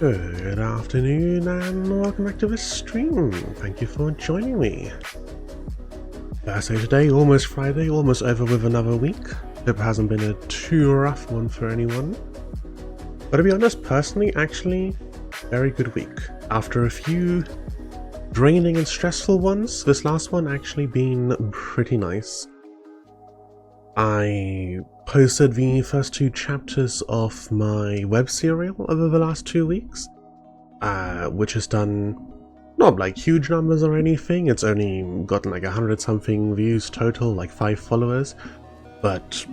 Good afternoon and welcome back to the stream. Thank you for joining me. Thursday today, almost Friday, almost over with another week. Hope it hasn't been a too rough one for anyone. But to be honest, personally, actually, very good week. After a few draining and stressful ones, this last one actually been pretty nice. I posted the first 2 chapters of my web serial over the last 2 weeks, which has done not like huge numbers or anything. It's only gotten like 100 something views total, like 5 followers, but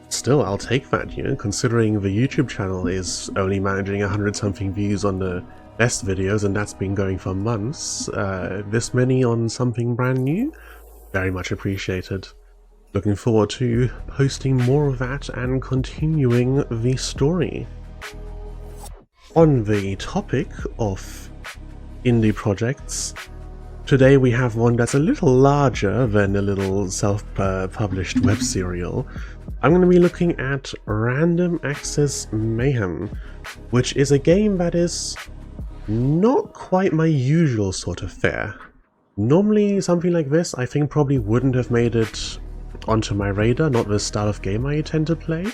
still I'll take that, you know, considering the YouTube channel is only managing 100 something views on the best videos, and that's been going for months. This many on something brand new, very much appreciated. Looking forward to posting more of that and continuing the story. On the topic of indie projects, today we have one that's a little larger than a little self-published web serial. I'm going to be looking at Random Access Mayhem, which is a game that is not quite my usual sort of fare. Normally something like this I think probably wouldn't have made it onto my radar, not the style of game I tend to play.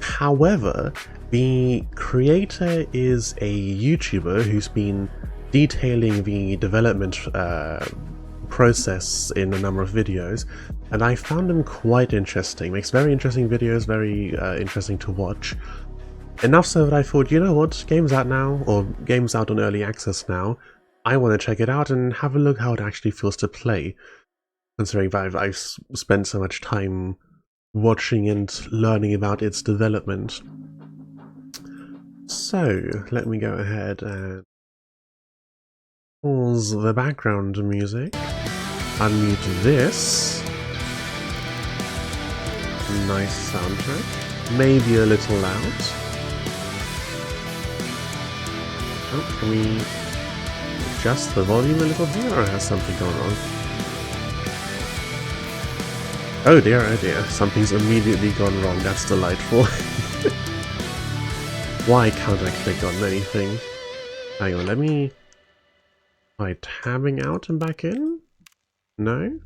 However, the creator is a YouTuber who's been detailing the development process in a number of videos, and I found him quite interesting. Makes very interesting videos, very interesting to watch. Enough so that I thought, you know what, game's out now, or game's out on early access now, I want to check it out and have a look how it actually feels to play, considering that I've spent so much time watching and learning about its development. So, let me go ahead and pause the background music, unmute this, nice soundtrack, maybe a little loud. Oh, can we adjust the volume a little bit, or has something gone wrong? Oh dear, something's immediately gone wrong, that's delightful. Why can't I click on anything? Hang on, let me try tabbing out and back in? No?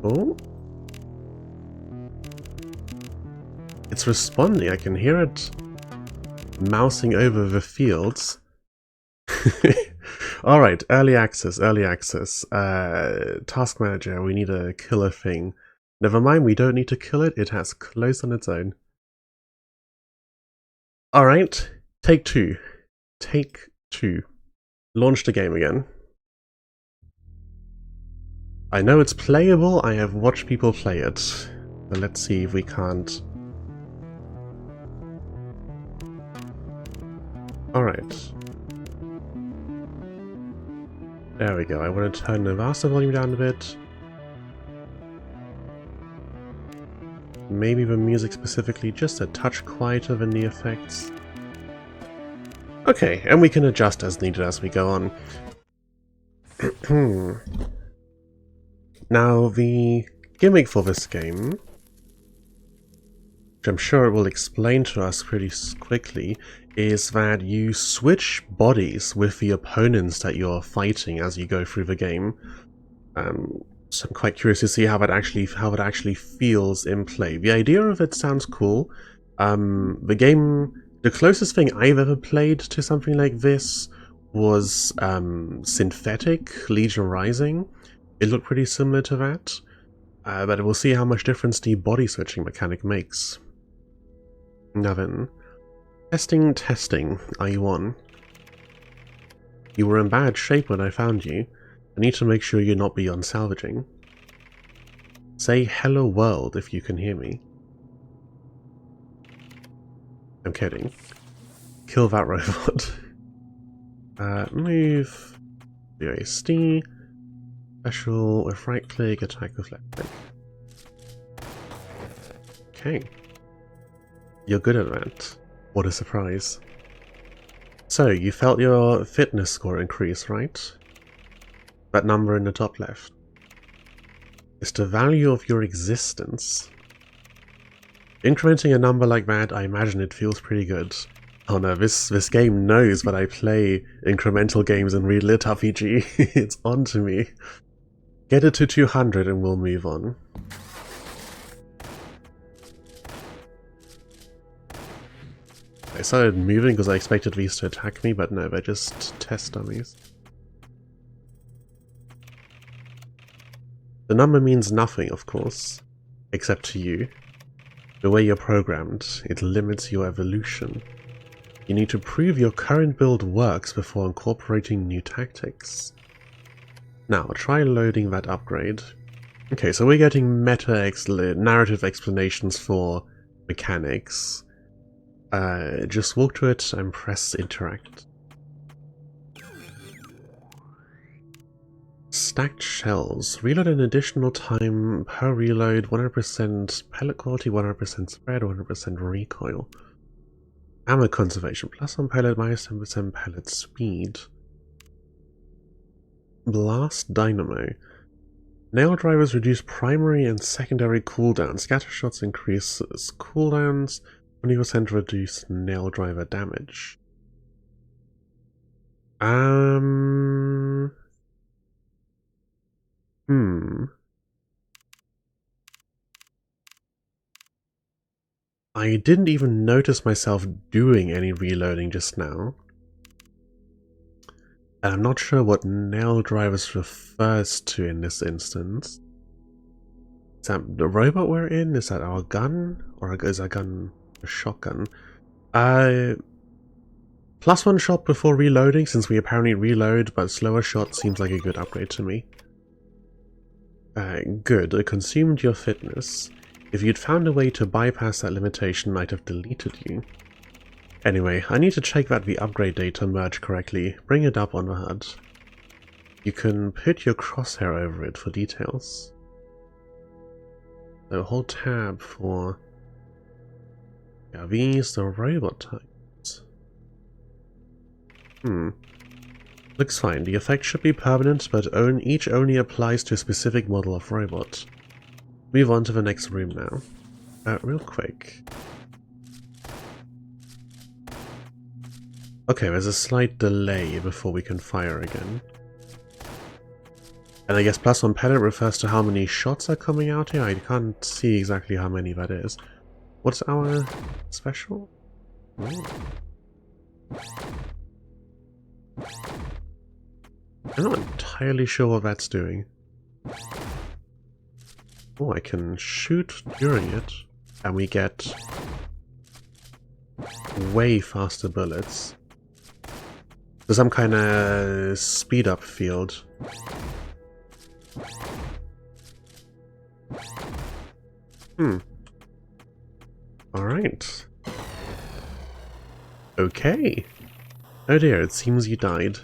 Oh? It's responding, I can hear it mousing over the fields. Alright, early access. Task manager, we need to kill a thing. Never mind, we don't need to kill it, it has closed on its own. Alright, take two. Launch the game again. I know it's playable, I have watched people play it. So let's see if we can't. Alright. There we go, I want to turn the master volume down a bit. Maybe the music specifically just a touch quieter than the effects. Okay, and we can adjust as needed as we go on. Now, the gimmick for this game, which I'm sure it will explain to us pretty quickly, is that you switch bodies with the opponents that you're fighting as you go through the game. So I'm quite curious to see how it actually feels in play. The idea of it sounds cool. The closest thing I've ever played to something like this was Synthetic Legion Rising. It looked pretty similar to that, but we'll see how much difference the body switching mechanic makes. Now then, testing, are you on? You were in bad shape when I found you. I need to make sure you're not beyond salvaging. Say hello world if you can hear me. I'm kidding. Kill that robot. Move. WASD. Special with right click, attack with left click. Okay. You're good at that. What a surprise. So, you felt your fitness score increase, right? That number in the top left. It's the value of your existence. Incrementing a number like that, I imagine it feels pretty good. Oh no, this game knows that I play incremental games and read lit RPG. It's on to me. Get it to 200 and we'll move on. I started moving because I expected these to attack me, but no, they're just test dummies. The number means nothing, of course, except to you. The way you're programmed, it limits your evolution. You need to prove your current build works before incorporating new tactics. Now, try loading that upgrade. Okay, so we're getting narrative explanations for mechanics. Just walk to it and press interact. Stacked shells. Reload an additional time per reload, 100% pellet quality, 100% spread, 100% recoil. Ammo conservation. +1 pellet, -10% pellet speed. Blast dynamo. Nail drivers reduce primary and secondary cooldowns. Scatter shots increases cooldowns. 20% reduce nail driver damage. I didn't even notice myself doing any reloading just now. And I'm not sure what nail drivers refers to in this instance. Is that the robot we're in? Is that our gun? Or is our gun a shotgun? +1 shot before reloading, since we apparently reload, but slower shot seems like a good upgrade to me. Good. It consumed your fitness. If you'd found a way to bypass that limitation, I'd have deleted you. Anyway, I need to check that the upgrade data merged correctly. Bring it up on the HUD. You can put your crosshair over it for details. So hold tab for... Yeah, these the robot types. Looks fine. The effect should be permanent, but each only applies to a specific model of robot. Move on to the next room now. Real quick. Okay, there's a slight delay before we can fire again. And I guess +1 pellet refers to how many shots are coming out here. I can't see exactly how many that is. What's our special? Oh. I'm not entirely sure what that's doing. Oh, I can shoot during it, and we get way faster bullets. So some kind of speed up field. Alright. Okay. Oh dear, it seems you died.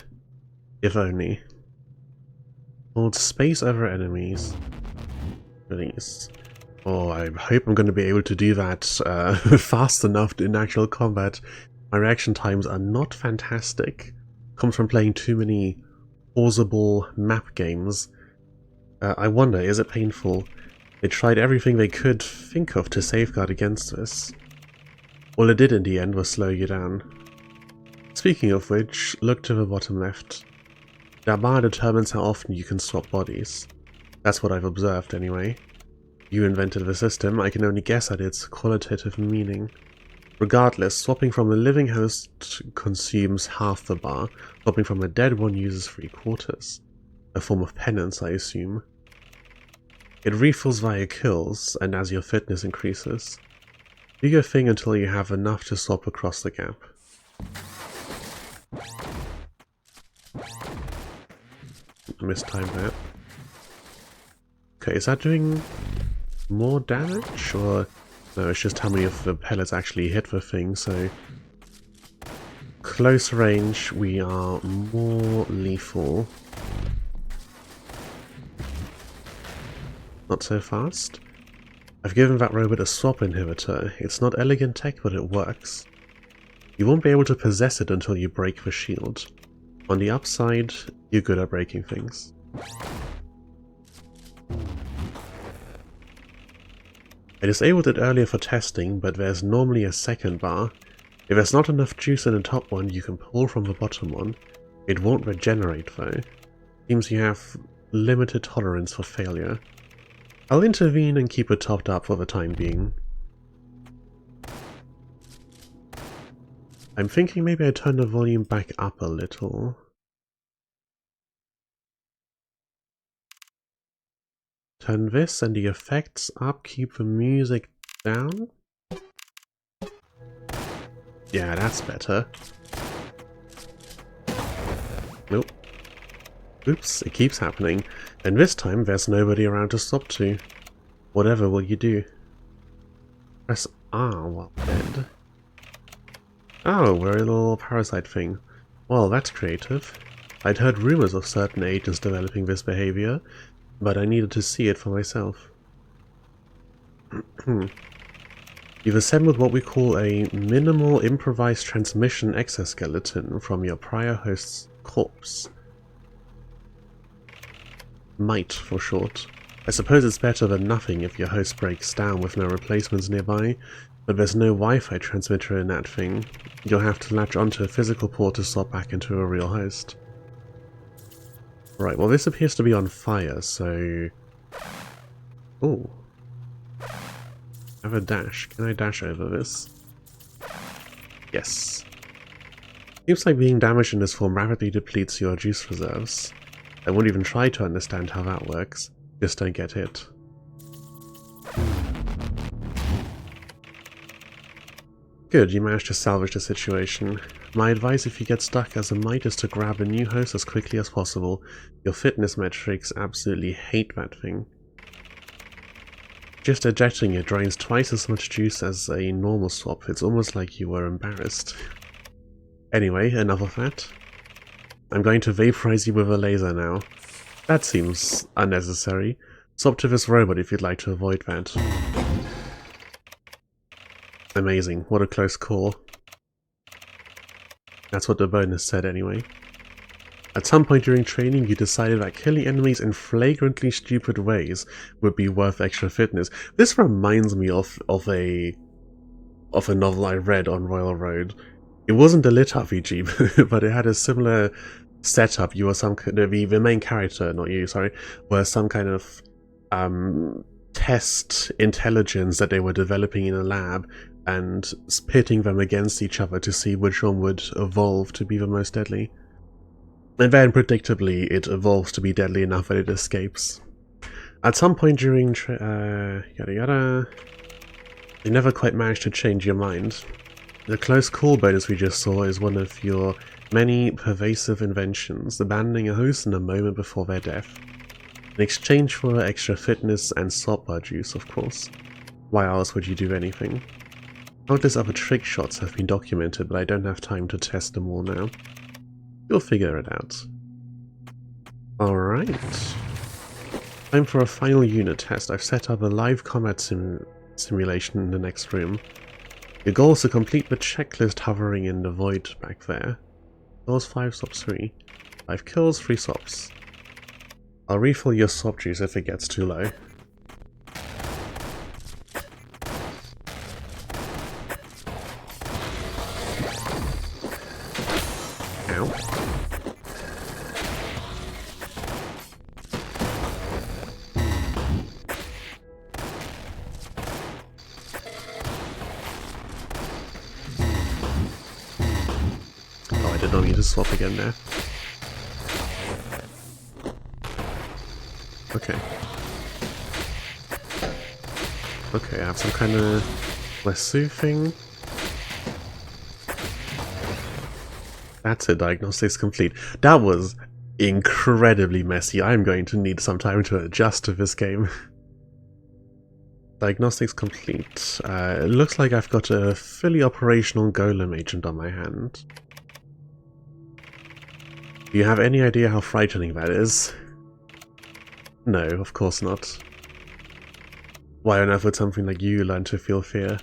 If only. Hold space over enemies. Release. Oh, I hope I'm going to be able to do that fast enough in actual combat. My reaction times are not fantastic. Comes from playing too many pausable map games. I wonder, is it painful? They tried everything they could think of to safeguard against this. All it did in the end was slow you down. Speaking of which, look to the bottom left. That bar determines how often you can swap bodies. That's what I've observed anyway. You invented the system, I can only guess at its qualitative meaning. Regardless, swapping from a living host consumes half the bar, swapping from a dead one uses 3/4. A form of penance, I assume. It refills via kills, and as your fitness increases. Do your thing until you have enough to swap across the gap. Mistimed that. Okay, is that doing more damage? Or no, it's just how many of the pellets actually hit the thing, so... Close range, we are more lethal. Not so fast. I've given that robot a swap inhibitor. It's not elegant tech, but it works. You won't be able to possess it until you break the shield. On the upside, you're good at breaking things. I disabled it earlier for testing, but there's normally a second bar. If there's not enough juice in the top one, you can pull from the bottom one. It won't regenerate though. Seems you have limited tolerance for failure. I'll intervene and keep it topped up for the time being. I'm thinking maybe I turn the volume back up a little. Turn this and the effects up, keep the music down. Yeah, that's better. Nope. Oops, it keeps happening. And this time there's nobody around to stop to. Whatever will you do? Press R while dead. Oh, we're a little parasite thing. Well, that's creative. I'd heard rumors of certain agents developing this behavior, but I needed to see it for myself. You've assembled what we call a minimal improvised transmission exoskeleton from your prior host's corpse. MITE for short. I suppose it's better than nothing if your host breaks down with no replacements nearby, but there's no Wi-Fi transmitter in that thing. You'll have to latch onto a physical port to swap back into a real host. Right, well this appears to be on fire, so... Ooh. I have a dash. Can I dash over this? Yes. Seems like being damaged in this form rapidly depletes your juice reserves. I won't even try to understand how that works. Just don't get hit. Good, you managed to salvage the situation. My advice if you get stuck as a mite is to grab a new host as quickly as possible. Your fitness metrics absolutely hate that thing. Just ejecting it drains twice as much juice as a normal swap. It's almost like you were embarrassed. Anyway, enough of that. I'm going to vaporize you with a laser now. That seems unnecessary. Swap to this robot if you'd like to avoid that. Amazing, what a close call. That's what the bonus said anyway. At some point during training you decided that killing enemies in flagrantly stupid ways would be worth extra fitness. This reminds me of a novel I read on Royal Road. It wasn't a lit RPG, but it had a similar setup. You were the main character, not you, sorry, were some kind of test intelligence that they were developing in a lab and pitting them against each other to see which one would evolve to be the most deadly. And then, predictably, it evolves to be deadly enough that it escapes. At some point during yada yada, you never quite managed to change your mind. The close call bonus we just saw is one of your many pervasive inventions, abandoning a host in a moment before their death. In exchange for extra fitness and swap bar juice, of course. Why else would you do anything? Countless other trick shots have been documented, but I don't have time to test them all now. You'll figure it out. Alright. Time for a final unit test. I've set up a live combat simulation in the next room. Your goal is to complete the checklist hovering in the void back there. Kills 5, swaps 3. 5 kills, 3 swaps. I'll refill your swap juice if it gets too low. Ow. Oh, I did not need to swap again there. Okay. Okay, I have some kind of lasso thing. That's it, diagnostics complete. That was incredibly messy. I'm going to need some time to adjust to this game. Diagnostics complete. It looks like I've got a fully operational golem agent on my hand. Do you have any idea how frightening that is? No, of course not. Why on earth would something like you learn to feel fear?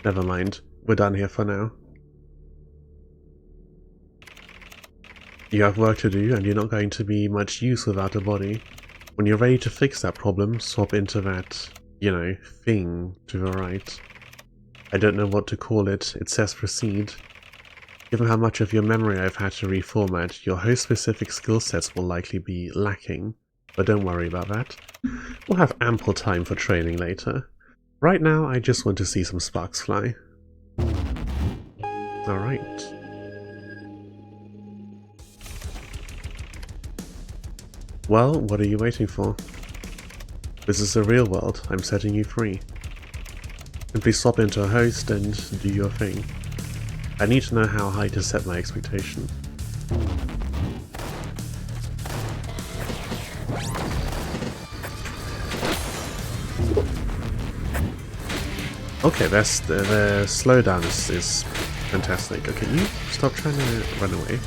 Never mind, we're done here for now. You have work to do, and you're not going to be much use without a body. When you're ready to fix that problem, swap into that, you know, thing to the right. I don't know what to call it, it says proceed. Given how much of your memory I've had to reformat, your host-specific skill sets will likely be lacking. But don't worry about that. We'll have ample time for training later. Right now, I just want to see some sparks fly. Alright. Well, what are you waiting for? This is the real world. I'm setting you free. Simply swap into a host and do your thing. I need to know how high to set my expectation. Okay, the slowdown is fantastic. Okay, you stop trying to run away.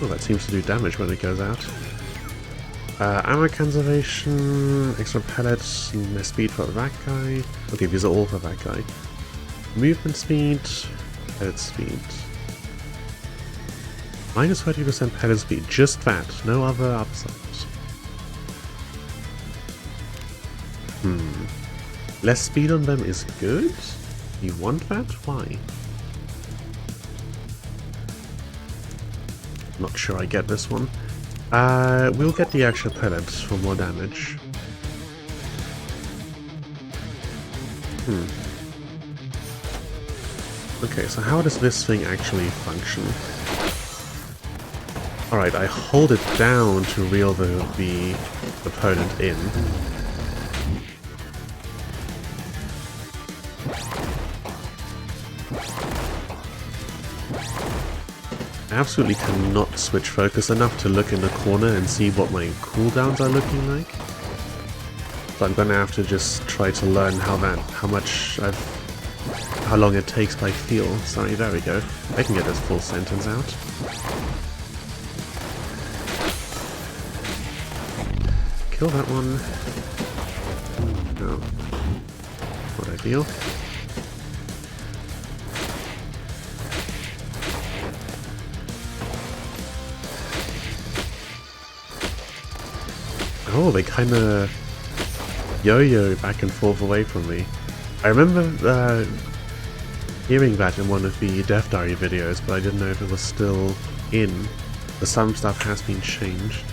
Oh, that seems to do damage when it goes out. Ammo conservation, extra pellets, less speed for that guy. Okay, these are all for that guy. Movement speed, pellet speed. Minus 30% pellet speed, just that, no other upsides. Less speed on them is good? You want that? Why? Not sure I get this one. We'll get the extra pellets for more damage. Okay, so how does this thing actually function? Alright, I hold it down to reel the opponent in. I absolutely cannot switch focus enough to look in the corner and see what my cooldowns are looking like. So I'm gonna have to just try to learn how long it takes by feel. Sorry, there we go. I can get this full sentence out. Kill that one. No. Not ideal. Oh, they kinda yo-yo back and forth away from me. I remember hearing that in one of the Death Diary videos, but I didn't know if it was still in. But some stuff has been changed.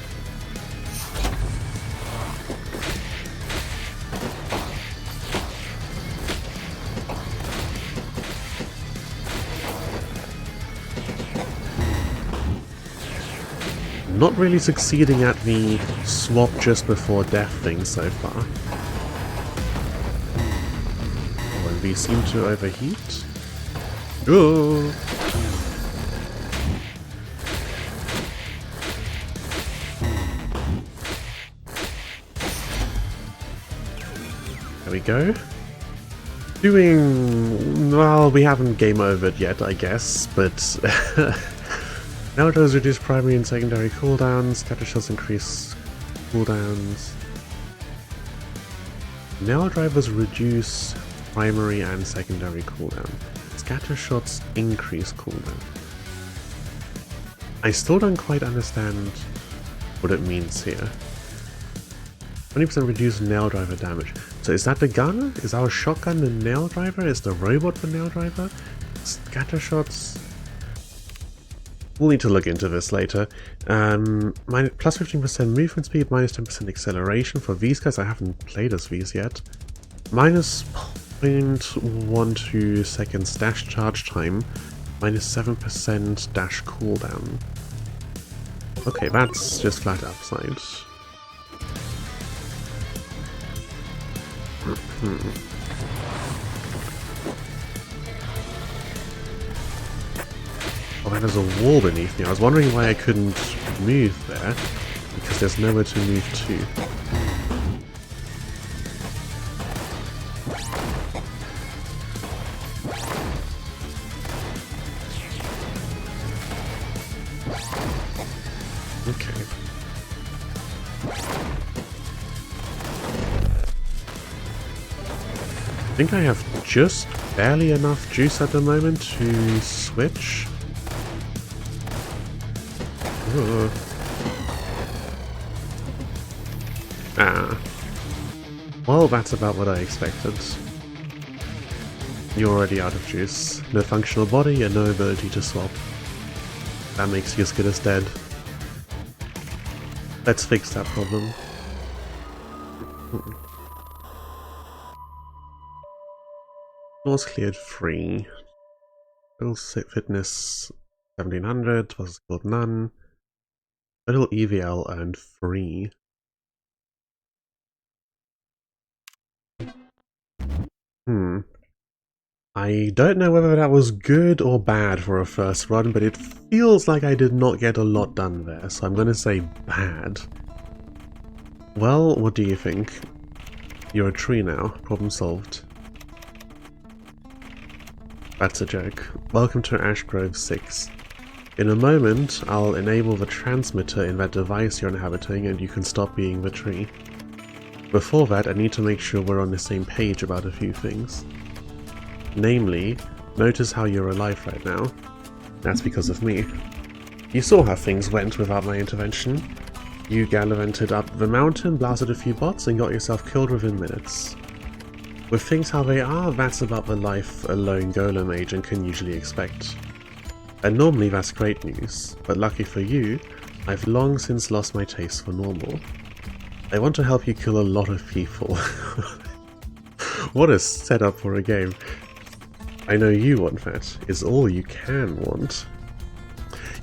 Not really succeeding at the swap just before death thing so far. Oh, and these seem to overheat. Oh! There we go. Doing... well, we haven't game overed yet, I guess, but... Now it does reduce primary and secondary cooldowns, scatter shots increase cooldowns. Nail drivers reduce primary and secondary cooldown. Scatter shots increase cooldown. I still don't quite understand what it means here. 20% reduce nail driver damage. So is that the gun? Is our shotgun the nail driver? Is the robot the nail driver? Scatter shots... we'll need to look into this later. Plus 15% movement speed, minus 10% acceleration. For these guys, I haven't played as these yet. Minus 0.12 seconds dash charge time, minus 7% dash cooldown. Okay, that's just flat upside. Oh, there's a wall beneath me. I was wondering why I couldn't move there, because there's nowhere to move to. Okay. I think I have just barely enough juice at the moment to switch. Well, that's about what I expected. You're already out of juice. No functional body and no ability to swap. That makes you as good as dead. Let's fix that problem. Floors cleared 3. Total fitness 1700, was skilled none. Total EVL earned 3. I don't know whether that was good or bad for a first run, but it feels like I did not get a lot done there, so I'm gonna say bad. Well, what do you think? You're a tree now. Problem solved. That's a joke. Welcome to Ash Grove 6. In a moment, I'll enable the transmitter in that device you're inhabiting and you can stop being the tree. Before that, I need to make sure we're on the same page about a few things. Namely, notice how you're alive right now. That's because of me. You saw how things went without my intervention. You gallivanted up the mountain, blasted a few bots, and got yourself killed within minutes. With things how they are, that's about the life a lone golem agent can usually expect. And normally that's great news, but lucky for you, I've long since lost my taste for normal. I want to help you kill a lot of people. What a setup for a game. I know you want that. It's all you can want.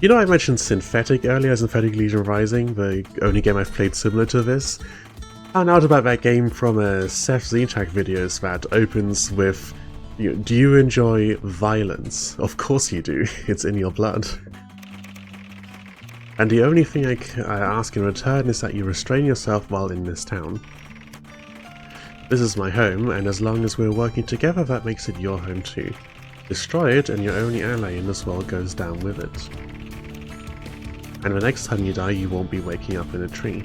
You know, I mentioned Synthetic earlier, Synthetic Legion Rising, the only game I've played similar to this. Found out about that game from a Seth Zenchak videos that opens with, do you enjoy violence? Of course you do, it's in your blood. And the only thing I ask in return is that you restrain yourself while in this town. This is my home, and as long as we're working together, that makes it your home too. Destroy it and your only ally in this world goes down with it. And the next time you die, you won't be waking up in a tree.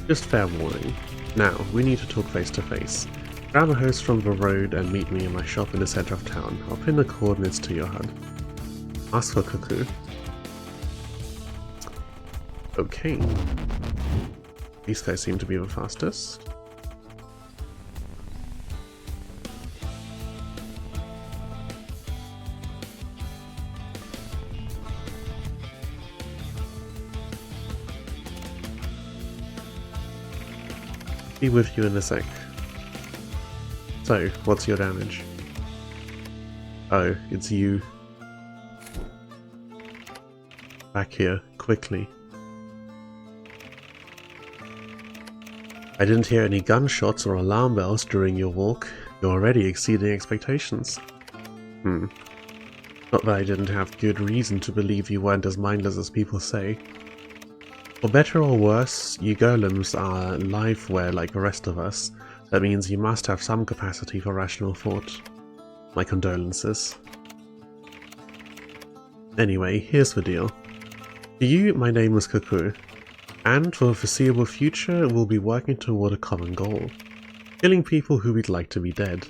Just fair warning. Now, we need to talk face to face. Grab a host from the road and meet me in my shop in the center of town. I'll pin the coordinates to your HUD. Ask for Cuckoo. Okay. These guys seem to be the fastest. Be with you in a sec. So, what's your damage? Oh, it's you. Back here, quickly. I didn't hear any gunshots or alarm bells during your walk. You're already exceeding expectations. Not that I didn't have good reason to believe you weren't as mindless as people say. For better or worse, you golems are liveware like the rest of us. That means you must have some capacity for rational thought. My condolences. Anyway, here's the deal. To you, my name is Cuckoo, and for the foreseeable future, we'll be working toward a common goal. Killing people who we'd like to be dead.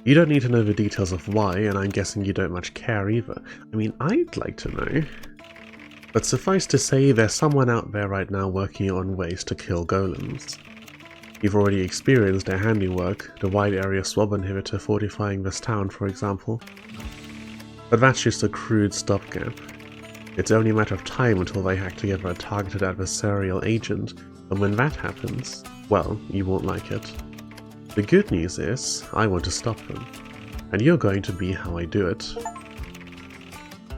You don't need to know the details of why, and I'm guessing you don't much care either. I mean, I'd like to know. But suffice to say, there's someone out there right now working on ways to kill golems. You've already experienced their handiwork, the wide area swab inhibitor fortifying this town, for example. But that's just a crude stopgap. It's only a matter of time until they hack together a targeted adversarial agent, and when that happens, well, you won't like it. The good news is, I want to stop them, and you're going to be how I do it.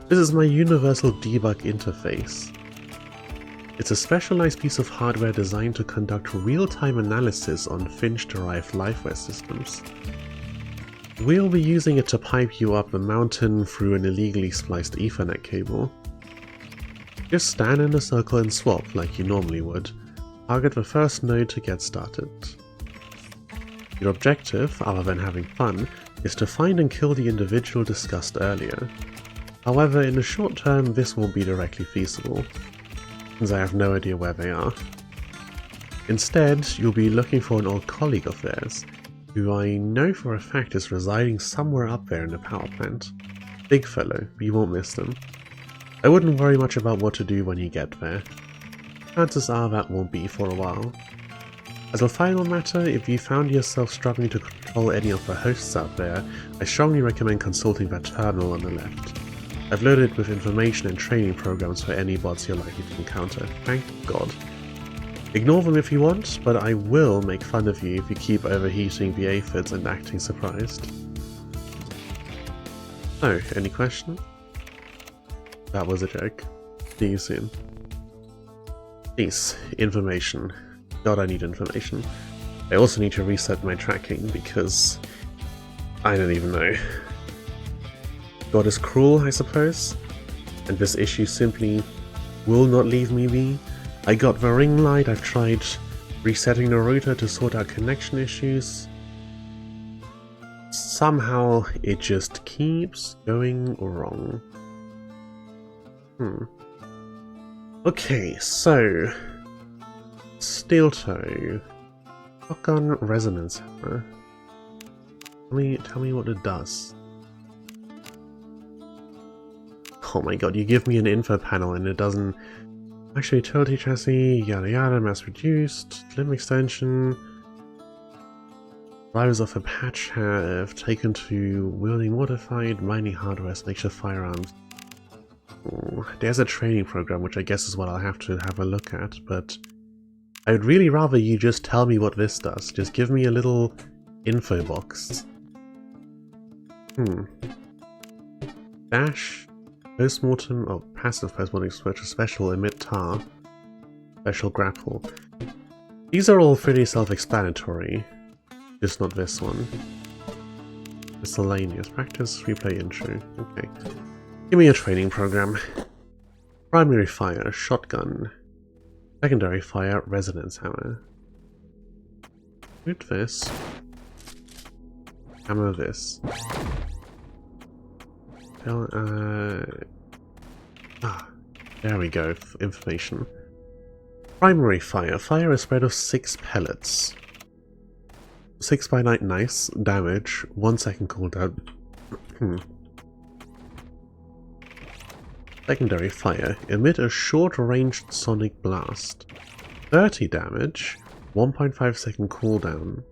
This is my universal debug interface. It's a specialized piece of hardware designed to conduct real-time analysis on Finch-derived liveware systems. We'll be using it to pipe you up the mountain through an illegally spliced Ethernet cable. Just stand in a circle and swap like you normally would. Target the first node to get started. Your objective, other than having fun, is to find and kill the individual discussed earlier. However, in the short term, this won't be directly feasible, since I have no idea where they are. Instead, you'll be looking for an old colleague of theirs, who I know for a fact is residing somewhere up there in the power plant. Big fellow, but you won't miss them. I wouldn't worry much about what to do when you get there. Chances are that won't be for a while. As a final matter, if you found yourself struggling to control any of the hosts out there, I strongly recommend consulting that terminal on the left. I've loaded it with information and training programs for any bots you're likely to encounter, thank God. Ignore them if you want, but I will make fun of you if you keep overheating the aphids and acting surprised. So, any questions? That was a joke. See you soon. Peace. Information. God, I need information. I also need to reset my tracking because I don't even know. God is cruel, I suppose, and this issue simply will not leave me be. I got the ring light, I've tried resetting the router to sort out connection issues. Somehow it just keeps going wrong. Okay, so steel toe, shotgun resonance hammer. Tell me what it does. Oh my god, you give me an info panel and it doesn't. Actually, utility chassis, yada yada, mass reduced, limb extension. Drivers of a patch have taken to wielding modified mining hardware, makeshift firearms. Ooh, there's a training program, which I guess is what I'll have to have a look at, but I would really rather you just tell me what this does. Just give me a little info box. Dash, postmortem, oh, passive postmortem switch, special, emit tar, special grapple. These are all pretty self-explanatory. Just not this one. Miscellaneous. Practice, replay, intro. Okay. Give me a training program. Primary fire, shotgun. Secondary fire, resonance hammer. Shoot this. Hammer this. There we go. Information. Primary fire. Fire a spread of 6 pellets. 6 by 9, nice. Damage. 1 second cooldown. Secondary fire. Emit a short-ranged sonic blast. 30 damage. 1.5 second cooldown.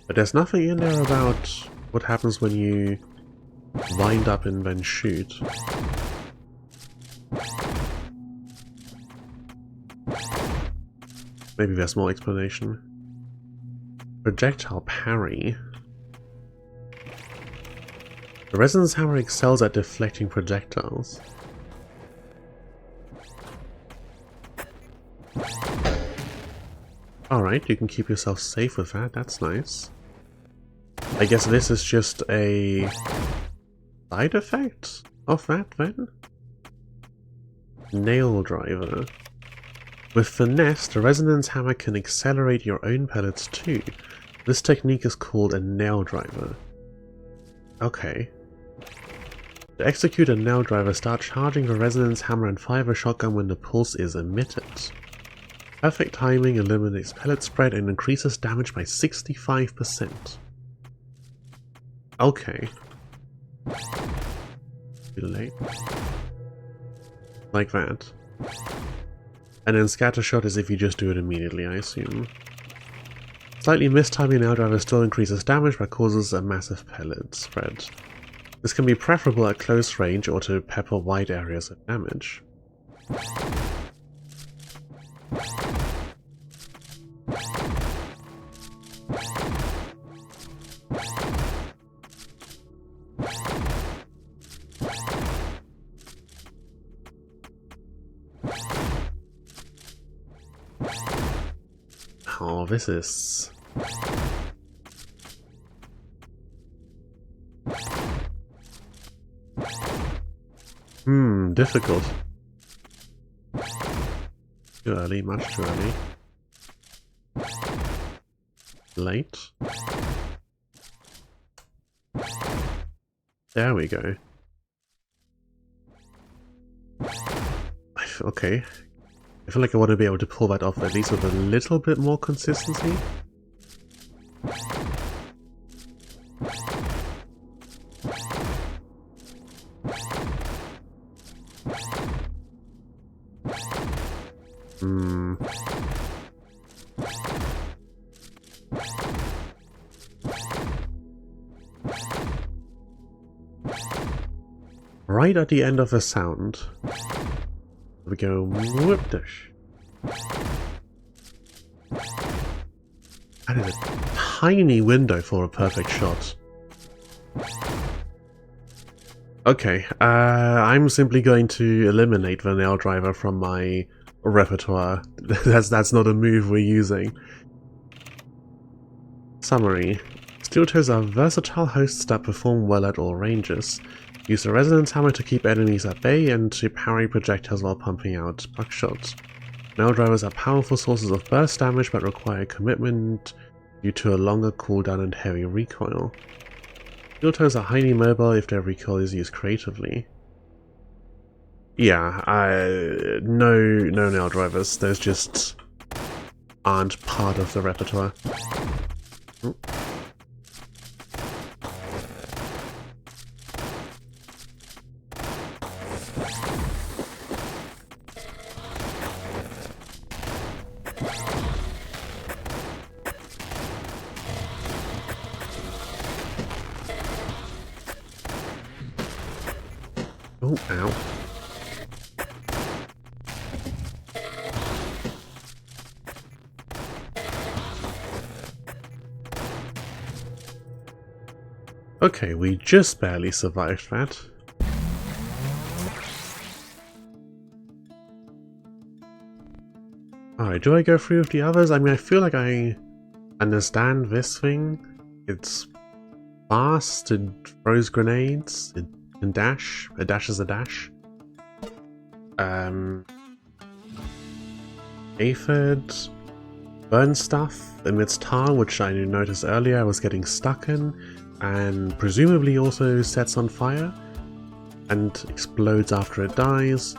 But there's nothing in there about what happens when you wind up and then shoot. Maybe there's more explanation. Projectile parry. The resonance hammer excels at deflecting projectiles. Alright, you can keep yourself safe with that, that's nice. I guess this is just a side effect of that then? Nail driver. With finesse, the resonance hammer can accelerate your own pellets too. This technique is called a nail driver. Okay. To execute a nail driver, start charging the resonance hammer and fire the shotgun when the pulse is emitted. Perfect timing eliminates pellet spread and increases damage by 65%. Okay. Too late. Like that. And then scattershot is if you just do it immediately, I assume. Slightly mistiming nail driver still increases damage but causes a massive pellet spread. This can be preferable at close range or to pepper wide areas of damage. Oh, this is... difficult. Too early, much too early. Late. There we go. Okay. I feel like I want to be able to pull that off at least with a little bit more consistency. Right at the end of a sound, we go whoop dash. That is a tiny window for a perfect shot. Okay, I'm simply going to eliminate the nail driver from my repertoire. That's not a move we're using. Summary. Steel toes are versatile hosts that perform well at all ranges. Use the resonance hammer to keep enemies at bay and to parry projectiles while pumping out buckshot. Nail drivers are powerful sources of burst damage but require commitment due to a longer cooldown and heavy recoil. Steel toes are highly mobile if their recoil is used creatively. Yeah, no nail drivers. Those just aren't part of the repertoire. Oh. Oh, ow. Okay, we just barely survived that. Alright, do I go through with the others? I mean, I feel like I understand this thing. It's fast, it throws grenades, it can dash. A dash is a dash. Aphid burns stuff, emits tar, which I noticed earlier I was getting stuck in, and presumably also sets on fire and explodes after it dies.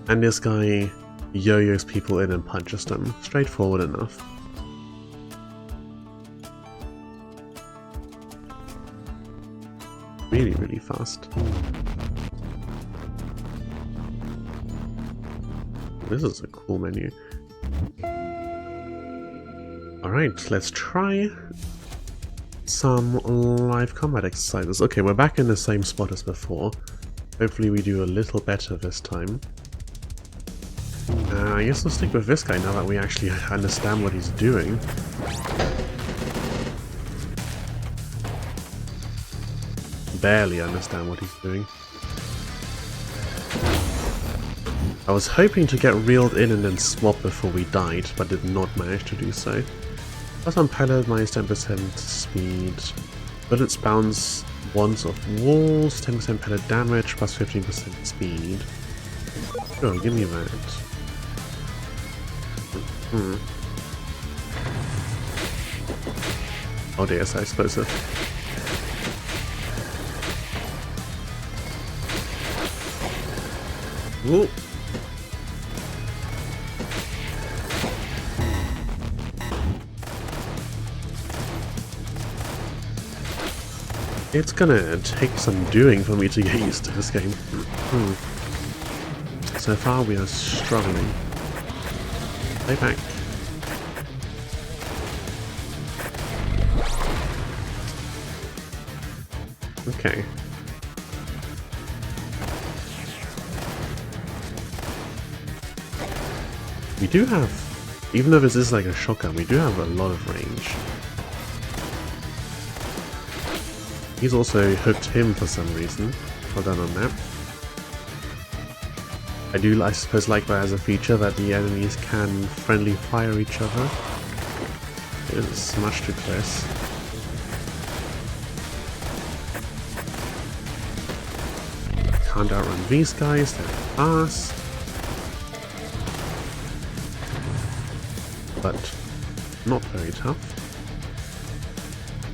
And this guy yo-yos people in and punches them. Straightforward enough. Really, really fast. This is a cool menu. Alright, let's try some live combat exercises. Okay, we're back in the same spot as before. Hopefully we do a little better this time. I guess we'll stick with this guy now that we actually understand what he's doing. Barely understand what he's doing. I was hoping to get reeled in and then swap before we died, but did not manage to do so. Plus on pellet, minus 10% speed. Bullets bounce once off walls, 10% pellet damage, plus 15% speed. Sure, give me that. Oh dear, so explosive. Ooh. It's gonna take some doing for me to get used to this game. So far we are struggling. Stay back. Okay. We do have, even though this is like a shotgun, we do have a lot of range. He's also hooked him for some reason. Well done on that. I suppose, like that as a feature that the enemies can friendly fire each other. It's much too close. Can't outrun these guys, they're fast. But not very tough.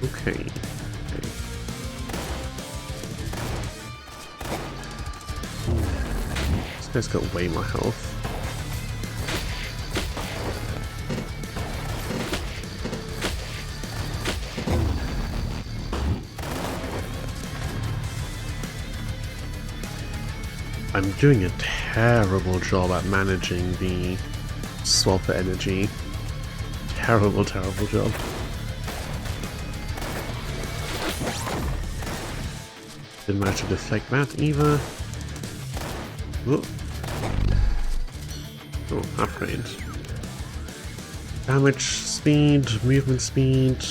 Okay. This guy's got way more health. I'm doing a terrible job at managing the swap energy. Terrible, terrible job. Didn't manage to deflect that either. Ooh. Oh, upgrade. Damage, speed, movement speed,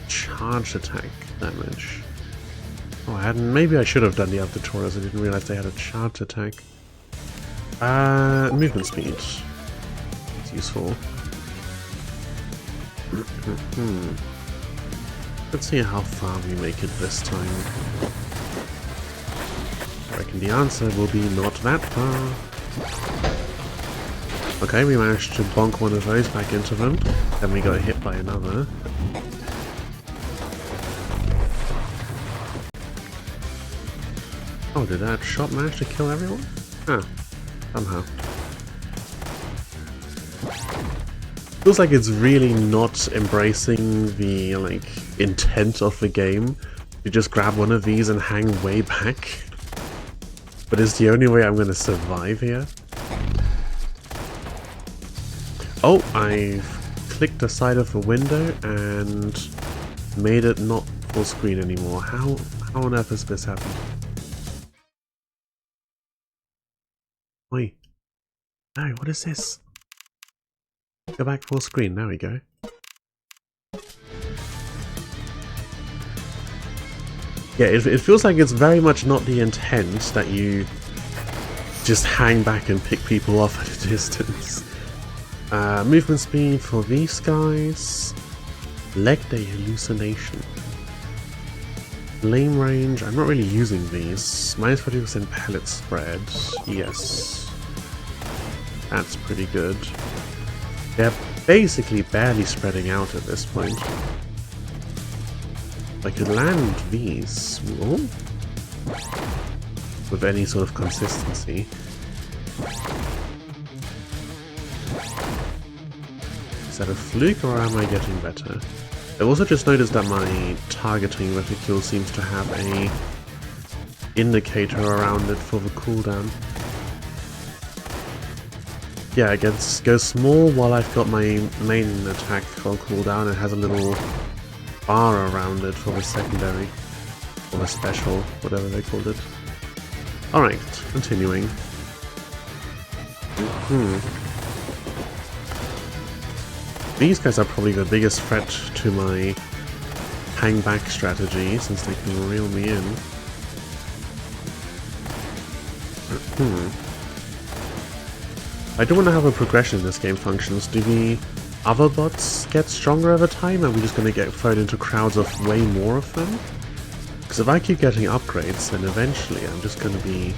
charge attack damage. Oh, I hadn't. Maybe I should have done the other tutorials. I didn't realize they had a charge attack. Movement speed. It's useful. Let's see how far we make it this time. I reckon the answer will be not that far. Okay, we managed to bonk one of those back into them. Then we got hit by another. Oh, did that shot manage to kill everyone? Ah, somehow. Feels like it's really not embracing the, like, intent of the game. You just grab one of these and hang way back. But it's the only way I'm gonna survive here. Oh, I've clicked the side of the window and made it not full screen anymore. How on earth has this happened? Wait. No, what is this? Go back full screen, there we go. Yeah, it feels like it's very much not the intent that you just hang back and pick people off at a distance. Movement speed for these guys. Leg day hallucination. Flame range, I'm not really using these. Minus 40% pellet spread. Yes. That's pretty good. They're basically barely spreading out at this point. I could land these with any sort of consistency. Is that a fluke or am I getting better? I've also just noticed that my targeting reticule seems to have a indicator around it for the cooldown. Yeah, it goes small while I've got my main attack on cooldown. It has a little bar around it for the secondary, or the special, whatever they called it. Alright, continuing. These guys are probably the biggest threat to my hang back strategy, since they can reel me in. I do wonder how the progression in this game functions. Do the other bots get stronger over time? Are we just going to get thrown into crowds of way more of them? Because if I keep getting upgrades, then eventually I'm just going to be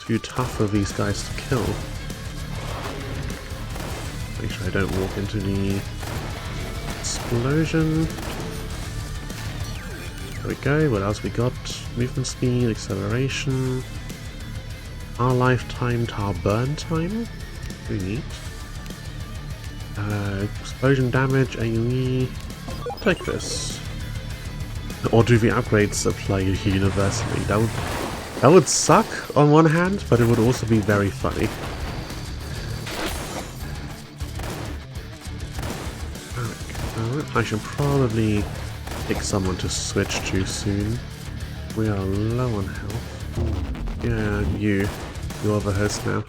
too tough for these guys to kill. Make sure I don't walk into the explosion. There we go. What else we got? Movement speed, acceleration, our lifetime to our burn time. Pretty neat. Explosion damage, AoE. Take this. Or do the upgrades apply universally? That would suck on one hand, but it would also be very funny. I should probably pick someone to switch to soon. We are low on health. Yeah, you're the host now.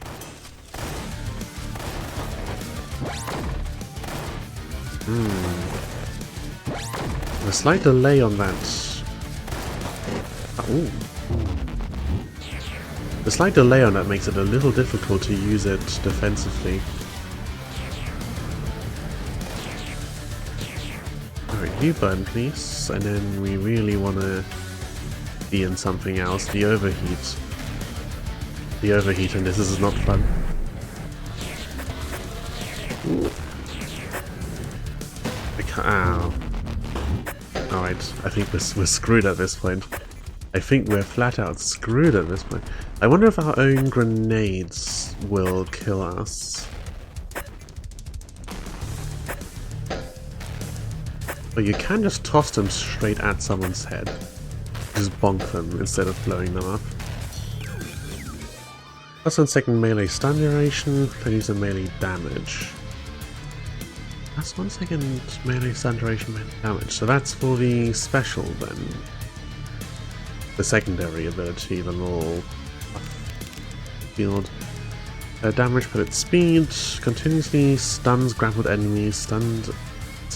A slight delay on that. Ooh. The slight delay on that makes it a little difficult to use it defensively. Alright, you burn please, and then we really want to be in something else. The overheat. The overheat in this is not fun. Ooh. Ow. Alright, I think we're screwed at this point. I think we're flat out screwed at this point. I wonder if our own grenades will kill us. But you can just toss them straight at someone's head. Just bonk them instead of blowing them up. Plus 1 second melee stun duration, 30 melee damage. That's 1 second melee stun duration, melee damage. So that's for the special then. The secondary ability, the more field. Damage per its speed, continuously stuns grappled enemies, stuns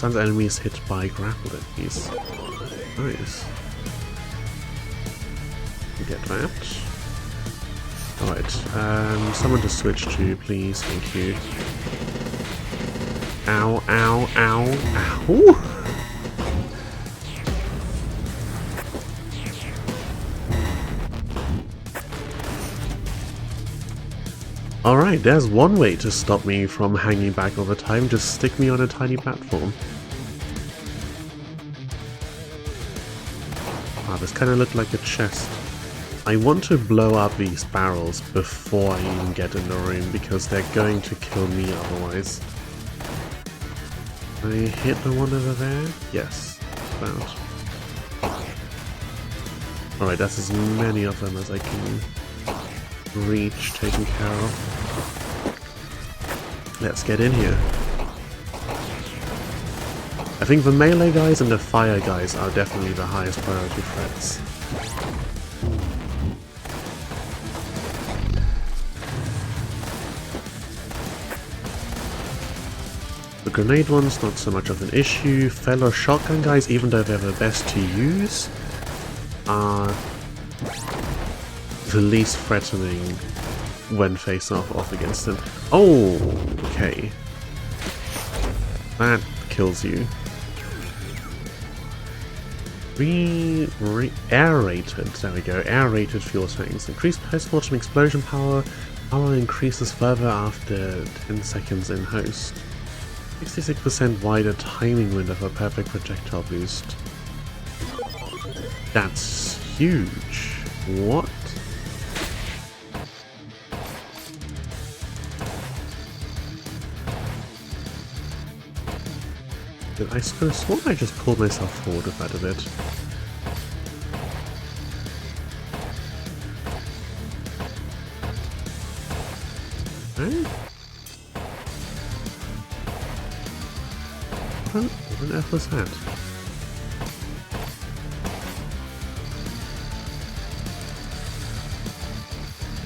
enemies hit by grappled enemies. Nice. Get that. Alright, someone to switch to, please, thank you. Ow, ow, ow, ow! Alright, there's one way to stop me from hanging back over time, just stick me on a tiny platform. Ah, this kind of looked like a chest. I want to blow up these barrels before I even get in the room, because they're going to kill me otherwise. Can I hit the one over there? Yes, about. Alright, that's as many of them as I can reach taken care of. Let's get in here. I think the melee guys and the fire guys are definitely the highest priority threats. The grenade one's not so much of an issue. Fellow shotgun guys, even though they're the best to use, are the least threatening when facing off against them. Oh, okay. That kills you. Aerated, there we go, aerated fuel tanks. Increased post-mortem explosion power. Power increases further after 10 seconds in host. 66% wider timing window for perfect projectile boost. That's huge. What? I swear I just pulled myself forward with that a bit. Okay. What on earth was that?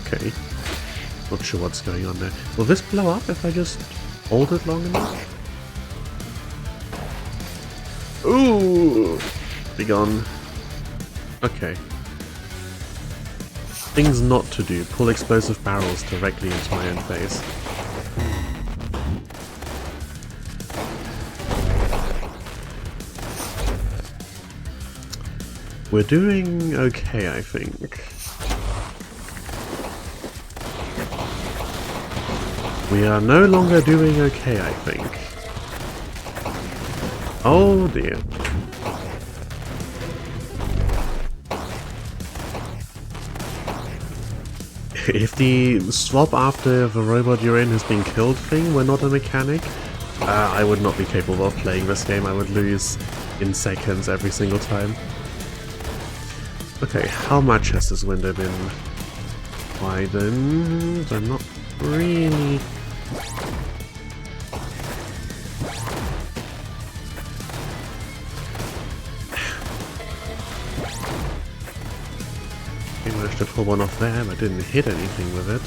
Okay. Not sure what's going on there. Will this blow up if I just hold it long enough? Ooh! Be gone. Okay. Things not to do. Pull explosive barrels directly into my own face. We're doing okay, I think. We are no longer doing okay, I think. Oh dear. If the swap after the robot you're in has been killed thing were not a mechanic, I would not be capable of playing this game. I would lose in seconds every single time. Okay, how much has this window been widened? I'm not really... I managed to pull one off there, but didn't hit anything with it.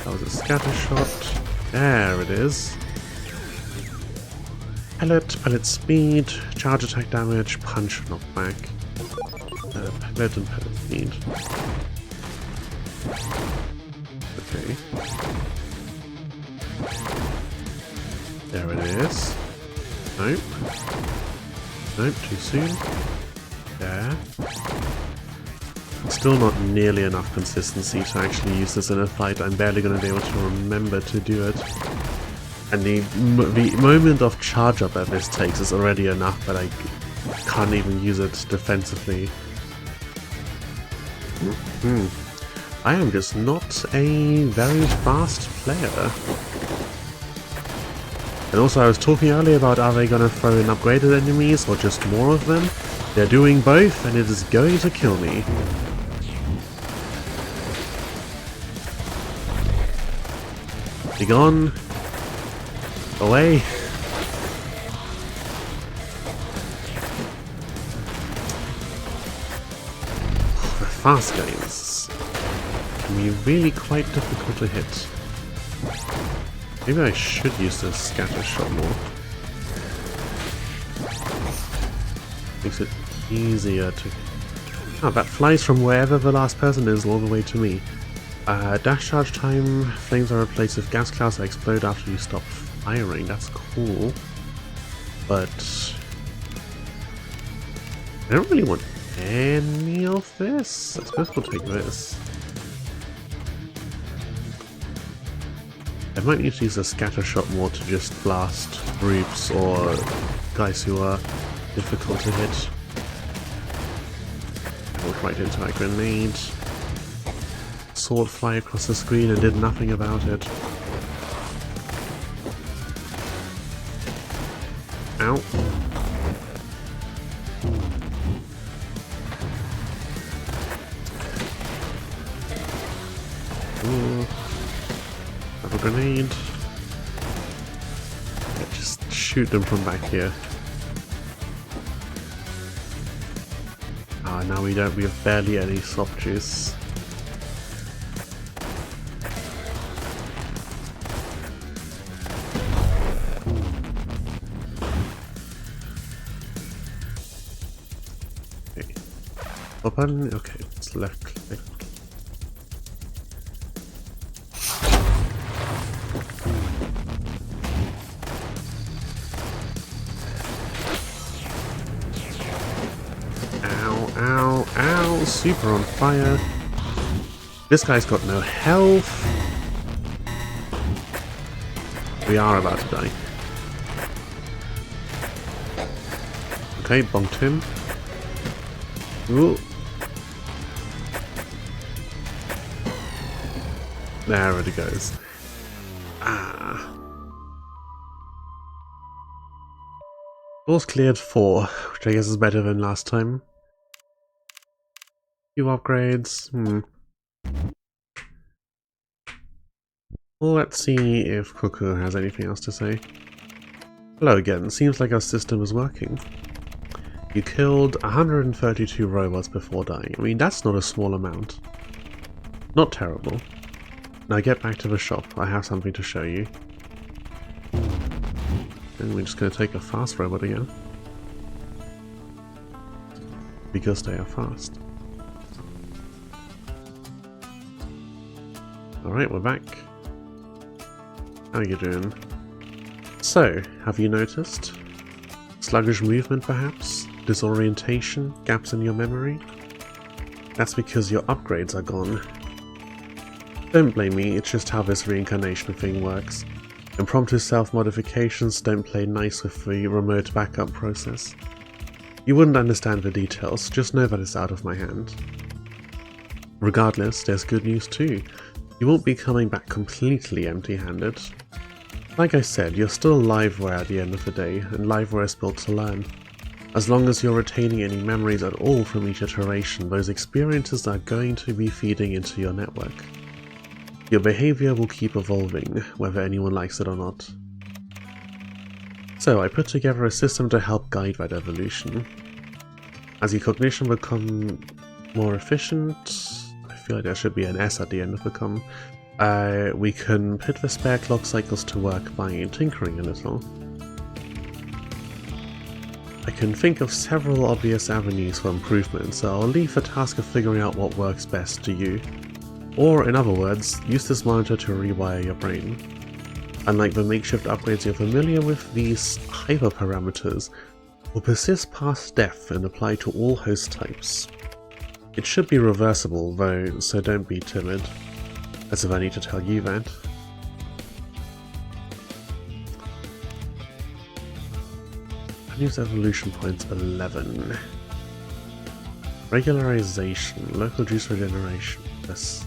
That was a scatter shot. There it is. Pellet speed, charge attack damage, punch knockback. Pellet and pellet speed. Okay. There it is. Nope. Nope, too soon. There. Still not nearly enough consistency to actually use this in a fight. I'm barely going to be able to remember to do it. And the moment of charge up that this takes is already enough, but I can't even use it defensively. I am just not a very fast player. And also I was talking earlier about, are they going to throw in upgraded enemies or just more of them? They're doing both and it is going to kill me. Be gone. Away. The fast games can be really quite difficult to hit. Maybe I should use the scatter shot more. Makes it easier to... Ah, that flies from wherever the last person is all the way to me. Dash charge time. Flames are replaced with gas clouds that explode after you stop firing. That's cool. But... I don't really want any of this? I suppose we'll take this. I might need to use a scatter shot more to just blast groups or guys who are difficult to hit. I walked right into my grenade. Sword fly across the screen and did nothing about it. Ow. Ooh. Have a grenade. Yeah, just shoot them from back here. Ah, now we have barely any soft juice. Okay. Open, okay, it's left click. Ow, ow, super on fire. This guy's got no health. We are about to die. Okay, bonked him. Ooh. There it goes. Ah. Floor's cleared 4, which I guess is better than last time. Few upgrades. Well, let's see if Cuckoo has anything else to say. Hello again. Seems like our system is working. You killed 132 robots before dying. I mean, that's not a small amount. Not terrible. Now get back to the shop. I have something to show you. And we're just going to take a fast robot again. Because they are fast. Alright, we're back. How are you doing? So, have you noticed? Sluggish movement perhaps? Disorientation? Gaps in your memory? That's because your upgrades are gone. Don't blame me, it's just how this reincarnation thing works. Impromptu self-modifications don't play nice with the remote backup process. You wouldn't understand the details, just know that it's out of my hand. Regardless, there's good news too. You won't be coming back completely empty-handed. Like I said, you're still liveware at the end of the day, and liveware is built to learn. As long as you're retaining any memories at all from each iteration, those experiences are going to be feeding into your network. Your behavior will keep evolving, whether anyone likes it or not. So I put together a system to help guide that evolution. As your cognition becomes more efficient, I feel like there should be an S at the end of become, we can put the spare clock cycles to work by tinkering a little. I can think of several obvious avenues for improvement, so I'll leave the task of figuring out what works best to you. Or, in other words, use this monitor to rewire your brain. Unlike the makeshift upgrades you're familiar with, these hyperparameters will persist past death and apply to all host types. It should be reversible though, so don't be timid. As if I need to tell you that. Unused evolution points 11. Regularization, local juice regeneration. Yes.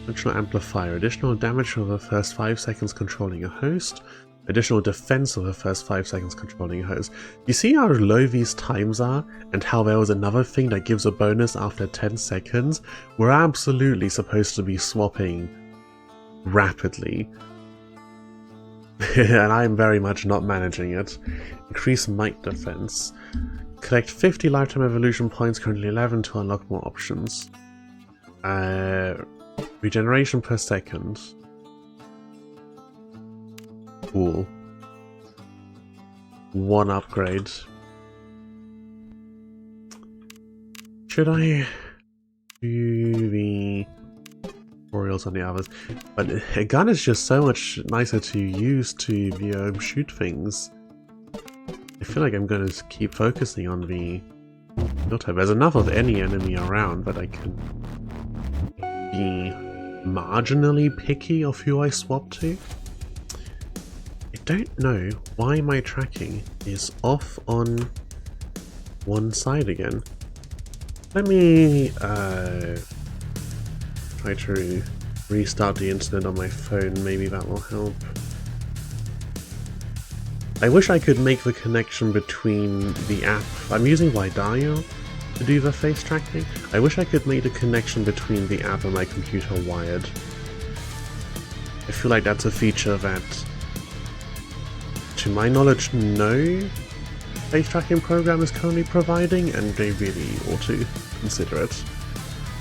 Functional amplifier, additional damage for the first 5 seconds controlling a host. Additional defense for the first 5 seconds controlling a host. You see how low these times are, and how there was another thing that gives a bonus after 10 seconds? We're absolutely supposed to be swapping rapidly. And I'm very much not managing it. Increase might defense. Collect 50 lifetime evolution points, currently 11, to unlock more options. Regeneration per second. Cool. 1 upgrade. Should I do the tutorials on the others? But a gun is just so much nicer to use to shoot things. I feel like I'm going to keep focusing on the There's enough of any enemy around that I can be marginally picky of who I swap to. I don't know why my tracking is off on one side again. Let me try to restart the internet on my phone, maybe that will help. I wish I could make the connection between the app. I'm using Widario to do the face tracking. I wish I could make the connection between the app and my computer wired. I feel like that's a feature that, to my knowledge, no face tracking program is currently providing, and they really ought to consider it.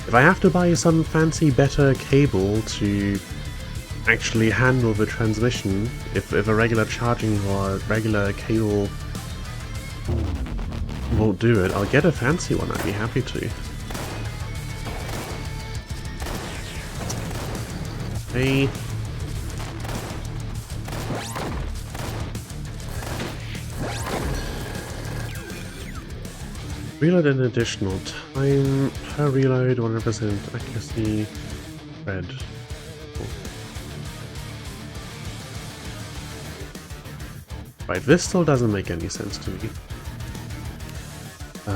If I have to buy some fancy better cable to actually handle the transmission, if a regular charging or regular cable won't do it, I'll get a fancy one, I'd be happy to. Hey. Reload an additional time per reload, 100% accuracy, red. Right, this still doesn't make any sense to me.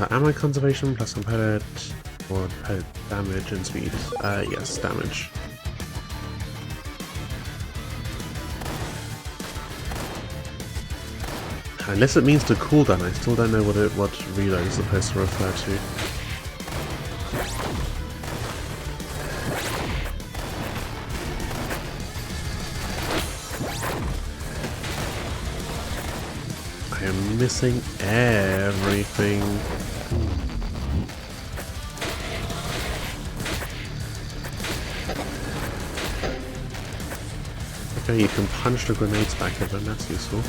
Ammo conservation plus some pellet, or pellet damage and speed. Yes, damage. Unless it means the cooldown, I still don't know what reload is supposed to refer to. I am missing everything. Okay, you can punch the grenades back at them, that's useful.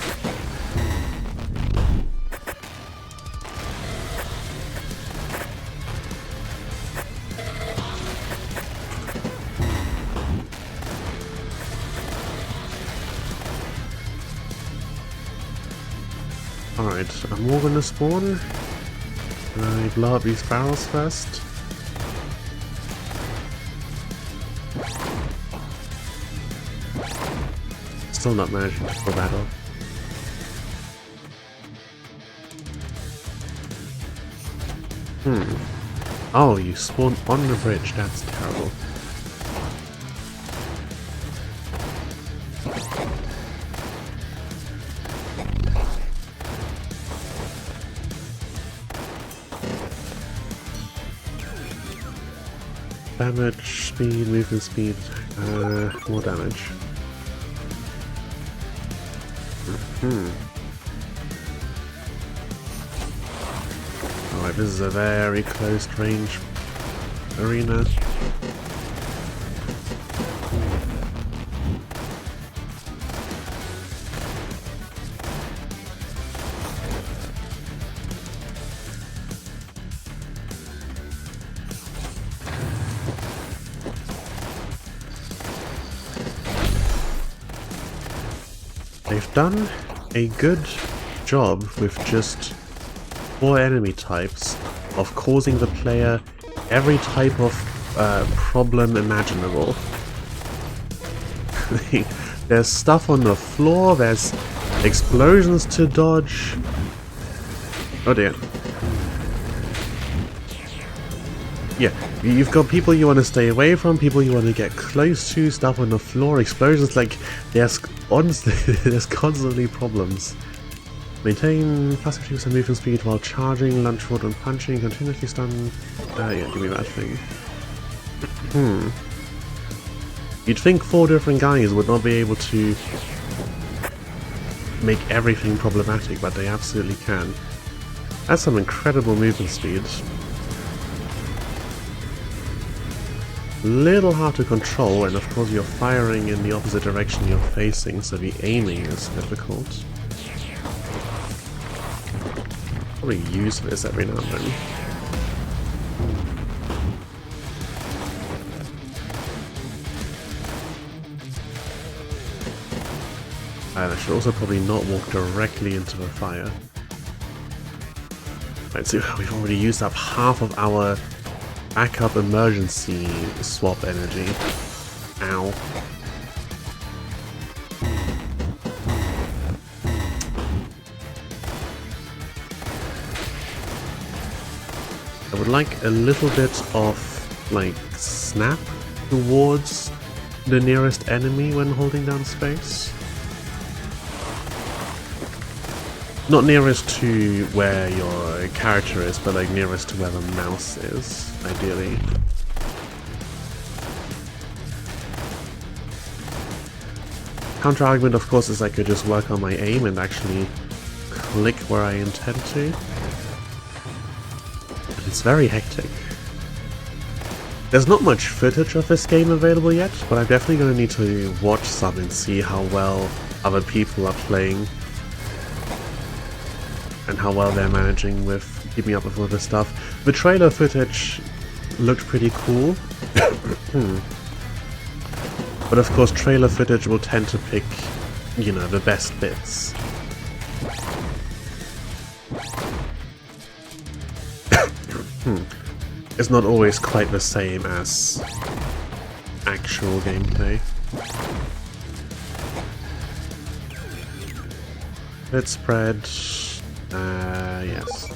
Alright, I'm all gonna spawn. I blow up these barrels first. Still not managing to pull that off. Oh, you spawn on the bridge, that's terrible. Damage, speed, movement speed, more damage. Alright, this is a very close range arena. They've done a good job with just 4 enemy types of causing the player every type of problem imaginable. There's stuff on the floor, there's explosions to dodge. Oh dear. Yeah, you've got people you want to stay away from, people you want to get close to, stuff on the floor, explosions, like, there's constantly problems. Maintain plus 50% movement speed while charging, launch forward when punching, continuously stun. Yeah, give me that thing. You'd think 4 different guys would not be able to make everything problematic, but they absolutely can. That's some incredible movement speed. Little hard to control, and of course you're firing in the opposite direction you're facing, so the aiming is difficult. Probably use this every now and then. And I should also probably not walk directly into the fire. Right, so we've already used up half of our backup emergency swap energy. Ow. I would like a little bit of, like, snap towards the nearest enemy when holding down space. Not nearest to where your character is, but like nearest to where the mouse is, ideally. Counter-argument, of course, is I could just work on my aim and actually click where I intend to. But it's very hectic. There's not much footage of this game available yet, but I'm definitely going to need to watch some and see how well other people are playing. And how well they're managing with keeping up with all this stuff. The trailer footage looked pretty cool. But of course trailer footage will tend to pick, you know, the best bits. It's not always quite the same as actual gameplay. Let's spread. Yes.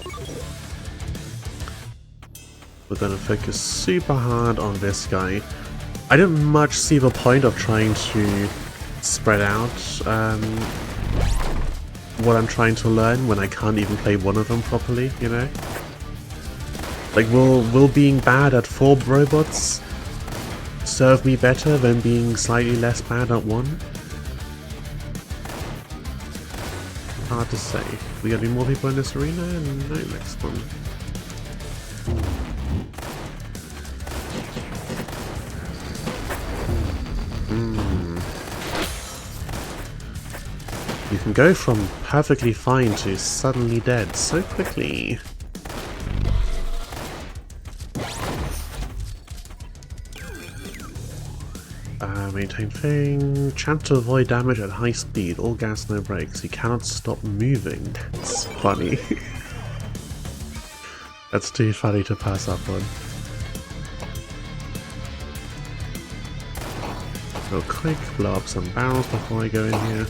We're gonna focus super hard on this guy. I didn't much see the point of trying to spread out what I'm trying to learn when I can't even play one of them properly, you know? Like, will being bad at 4 robots serve me better than being slightly less bad at 1? Hard to say. We got any more people in this arena? No, next one. You can go from perfectly fine to suddenly dead so quickly. Maintain thing. Chance to avoid damage at high speed. All gas, no brakes. You cannot stop moving. That's funny. That's too funny to pass up on. Real quick, blow up some barrels before I go in here.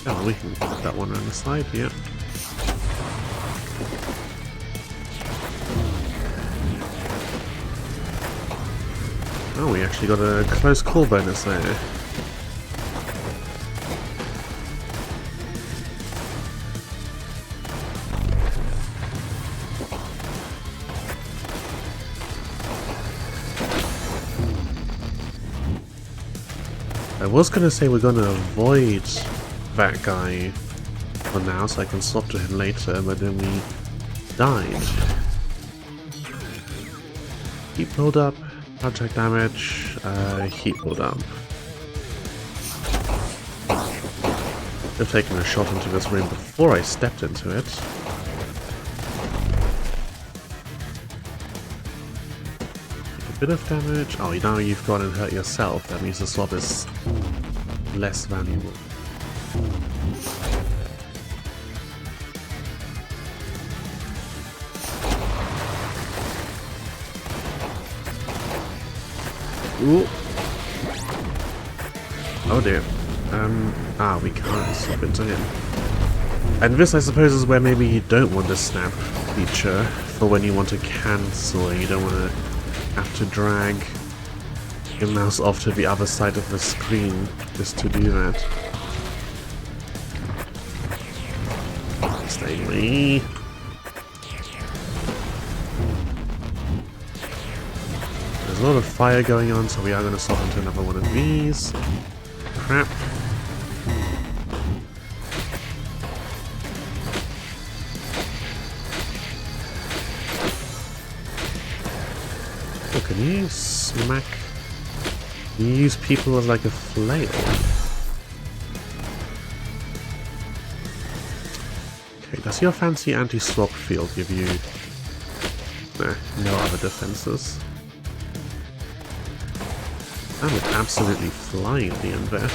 Oh, we can put that one on the side, yeah. Oh, we actually got a close call bonus there. I was gonna say we're gonna avoid that guy for now so I can swap to him later, but then we died. Heat build up. Project damage, heat build up. I've taken a shot into this room before I stepped into it. A bit of damage. Oh, now you've gone and hurt yourself. That means the swap is less valuable. Ooh. Oh dear. We can't swap into him. And this, I suppose, is where maybe you don't want the snap feature for when you want to cancel and you don't want to have to drag your mouse off to the other side of the screen just to do that. Stay away. There's a lot of fire going on, so we are going to swap into another one of these. Crap. Oh, can you smack? You use people as like a flail. Okay, does your fancy anti-swap field give you... Nah, no other defenses. That would absolutely fly at the end there.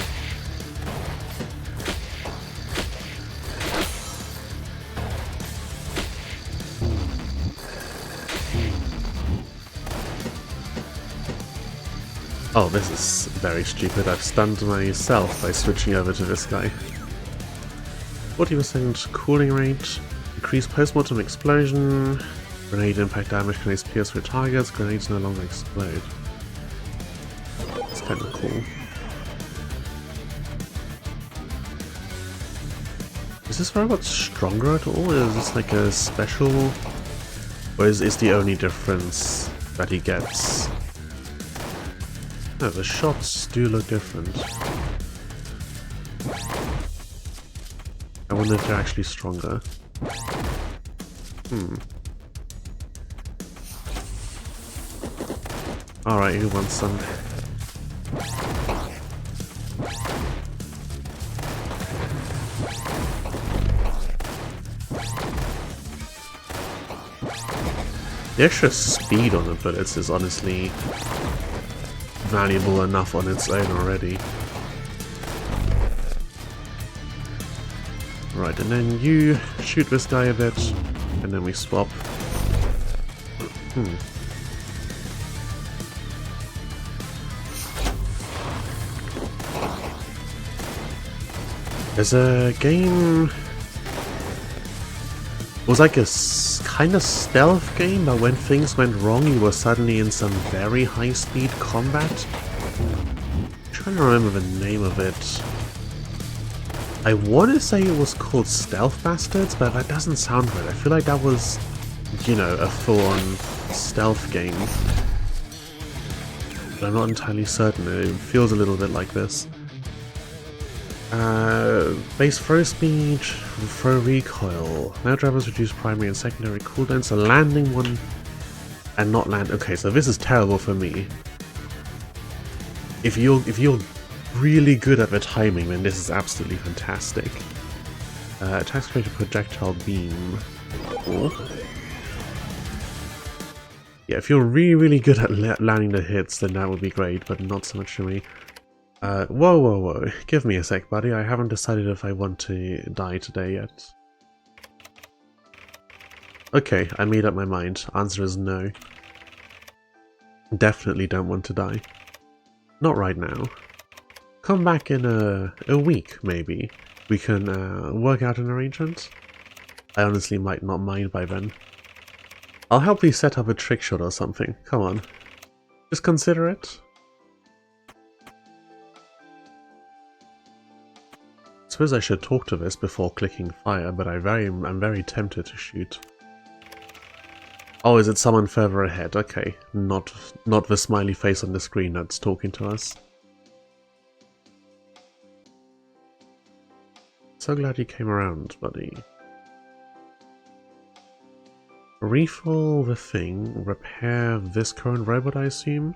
Oh, this is very stupid. I've stunned myself by switching over to this guy. 40% cooling rate, increased post-mortem explosion, grenade impact damage, grenades pierce through targets, grenades no longer explode. It's kind of cool. Is this robot stronger at all? Is this like a special... Or is the only difference that he gets? No, the shots do look different. I wonder if they're actually stronger. Alright, who wants some? The extra speed on the bullets is honestly valuable enough on its own already. Right, and then you shoot this guy a bit, and then we swap. There's a game... It was like a kind of stealth game, but when things went wrong you were suddenly in some very high-speed combat. I'm trying to remember the name of it. I want to say it was called Stealth Bastards, but that doesn't sound right. I feel like that was, you know, a full-on stealth game. But I'm not entirely certain. It feels a little bit like this. Base throw speed, throw recoil. Now drivers reduce primary and secondary cooldowns, so landing one and not land. Okay, so this is terrible for me. If you're really good at the timing, then this is absolutely fantastic. Attacks create a projectile beam. Cool. Yeah, if you're really good at landing the hits, then that would be great, but not so much for me. Whoa. Give me a sec, buddy. I haven't decided if I want to die today yet. Okay, I made up my mind. Answer is no. Definitely don't want to die. Not right now. Come back in a week, maybe. We can work out an arrangement. I honestly might not mind by then. I'll help you set up a trick shot or something. Come on. Just consider it. I suppose I should talk to this before clicking fire, but I'm very tempted to shoot. Oh, is it someone further ahead? Okay, not the smiley face on the screen that's talking to us. So glad you came around, buddy. Refill the thing, repair this current robot, I assume?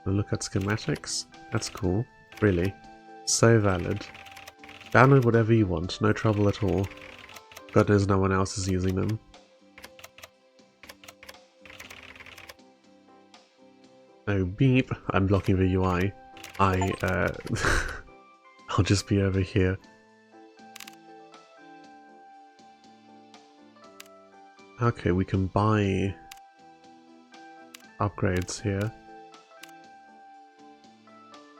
Look at schematics. That's cool. Really. So valid. Download whatever you want, no trouble at all. God knows no one else is using them. Oh, beep. I'm blocking the UI. I'll just be over here. Okay, we can buy upgrades here.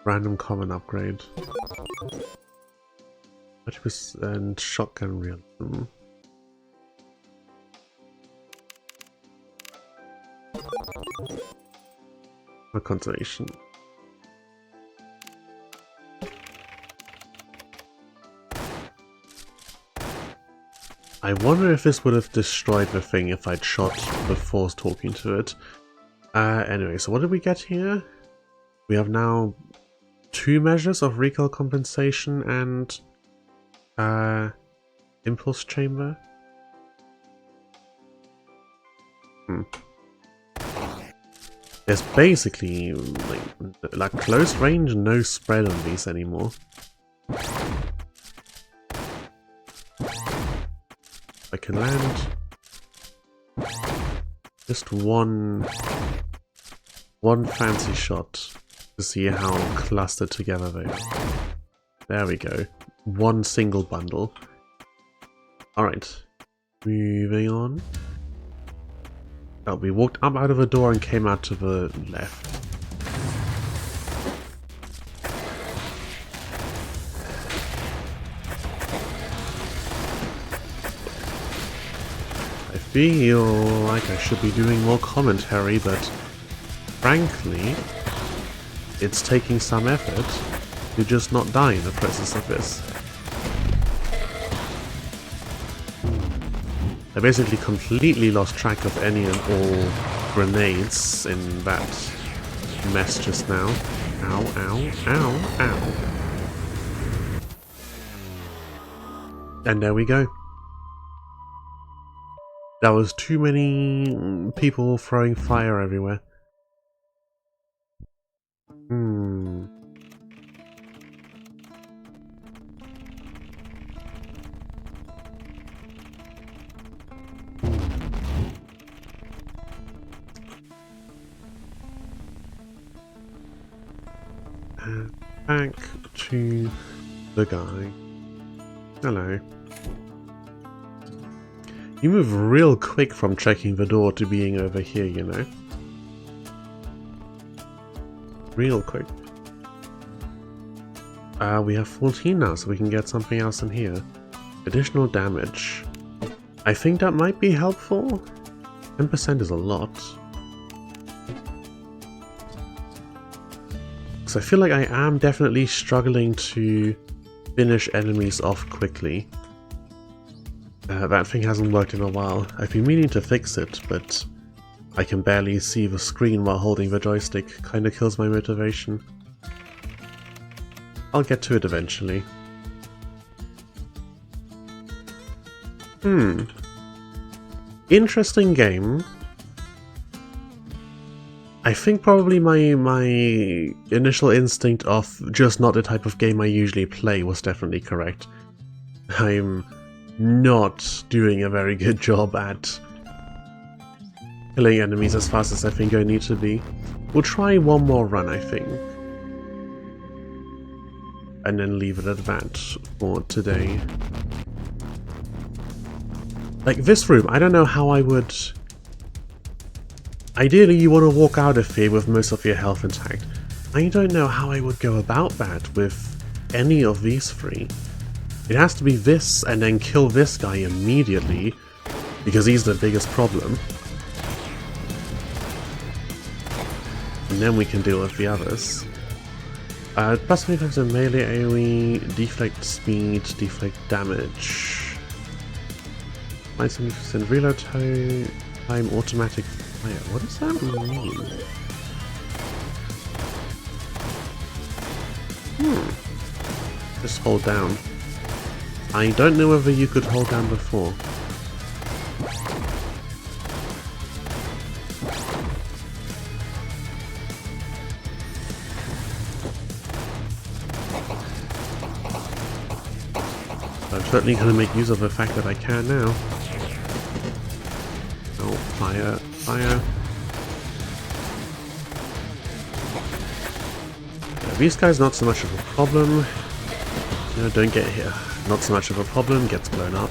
Random common upgrade. 30% shotgun realism. Or conservation. I wonder if this would have destroyed the thing if I'd shot before talking to it. Anyway, so what did we get here? We have now 2 measures of recoil compensation and impulse chamber. There's basically like close range, no spread on these anymore. I can land just one fancy shot to see how clustered together they are. There we go. One single bundle. Alright. Moving on. Oh, we walked up out of a door and came out to the left. I feel like I should be doing more commentary, but frankly, it's taking some effort to just not die in the process of this. I basically completely lost track of any and all grenades in that mess just now. Ow, ow, ow, ow. And there we go. That was too many people throwing fire everywhere. Back to the guy. Hello. You move real quick from checking the door to being over here, you know? Real quick. We have 14 now, so we can get something else in here. Additional damage. I think that might be helpful. 10% is a lot. Because I feel like I am definitely struggling to finish enemies off quickly. That thing hasn't worked in a while. I've been meaning to fix it, but I can barely see the screen while holding the joystick. Kinda kills my motivation. I'll get to it eventually. Interesting game. I think probably my initial instinct of just not the type of game I usually play was definitely correct. I'm not doing a very good job at killing enemies as fast as I think I need to be. We'll try one more run, I think. And then leave it at that for today. Like this room, I don't know how I would... Ideally you want to walk out of here with most of your health intact. I don't know how I would go about that with any of these three. It has to be this and then kill this guy immediately, because he's the biggest problem. And then we can deal with the others. Plus 25 to melee AoE, deflect speed, deflect damage. 70% reload time, automatic fire. What does that mean? Just hold down. I don't know whether you could hold down before. I'm certainly going to make use of the fact that I can now. Oh, fire, fire. Yeah, these guys not so much of a problem. No, don't get here. Not so much of a problem, gets blown up.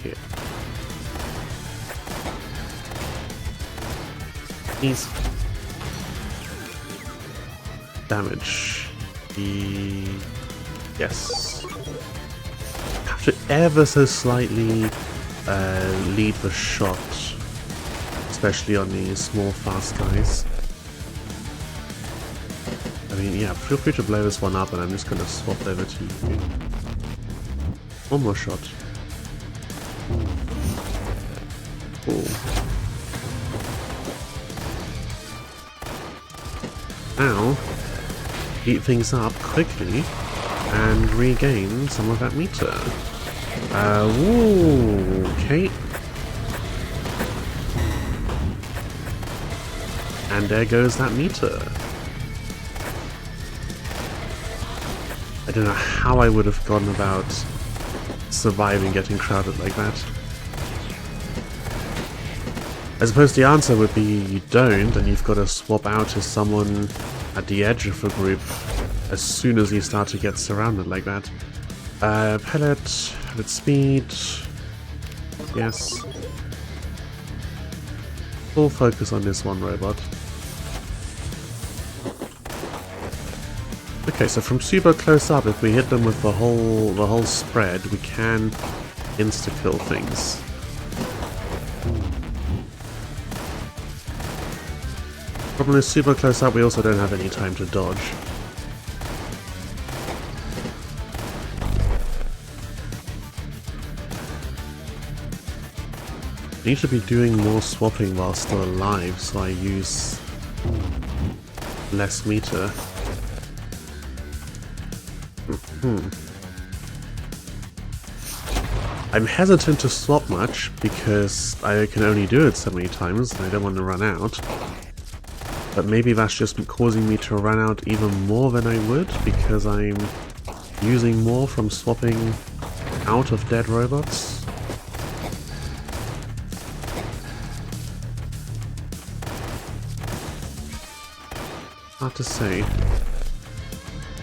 Here. Easy. Damage. Yes. Have to ever so slightly lead the shot, especially on these small fast guys. I mean, yeah, feel free to blow this one up and I'm just gonna swap over to you. One more shot. Cool. Now, heat things up quickly and regain some of that meter. Ooh, okay. And there goes that meter. I don't know how I would have gone about surviving getting crowded like that. I suppose the answer would be you don't, and you've got to swap out to someone at the edge of a group as soon as you start to get surrounded like that. Pellet, speed, yes. Full focus on this one robot. Okay, so from super close up, if we hit them with the whole spread, we can insta-kill things. Problem is, super close up, we also don't have any time to dodge. I need to be doing more swapping while still alive, so I use less meter. I'm hesitant to swap much because I can only do it so many times and I don't want to run out. But maybe that's just causing me to run out even more than I would because I'm using more from swapping out of dead robots. Hard to say.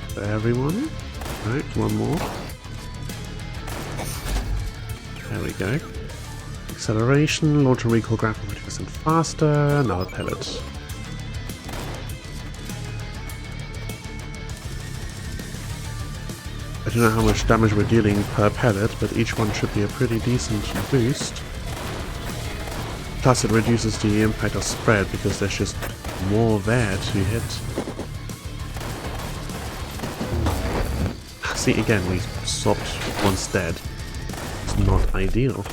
For everyone. Right, one more. There we go. Acceleration, launch and recoil grapple 50% faster, another pellet. I don't know how much damage we're dealing per pellet, but each one should be a pretty decent boost. Plus it reduces the impact of spread because there's just more there to hit. See, again, we swapped once dead. It's not ideal.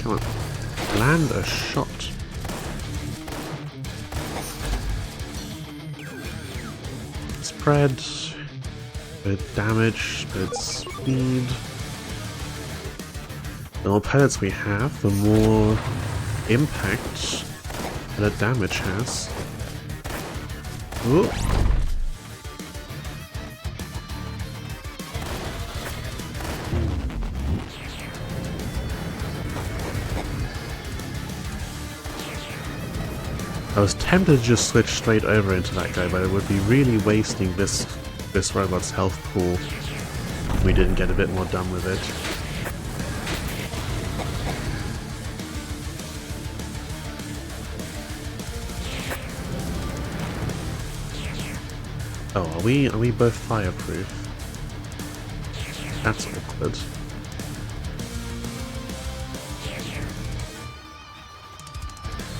Come on. Land a shot. Spread. Bit damage, bit speed. The more pellets we have, the more impact the damage has. Ooh. I was tempted to just switch straight over into that guy, but it would be really wasting this robot's health pool if we didn't get a bit more done with it. Oh, are we both fireproof? That's awkward.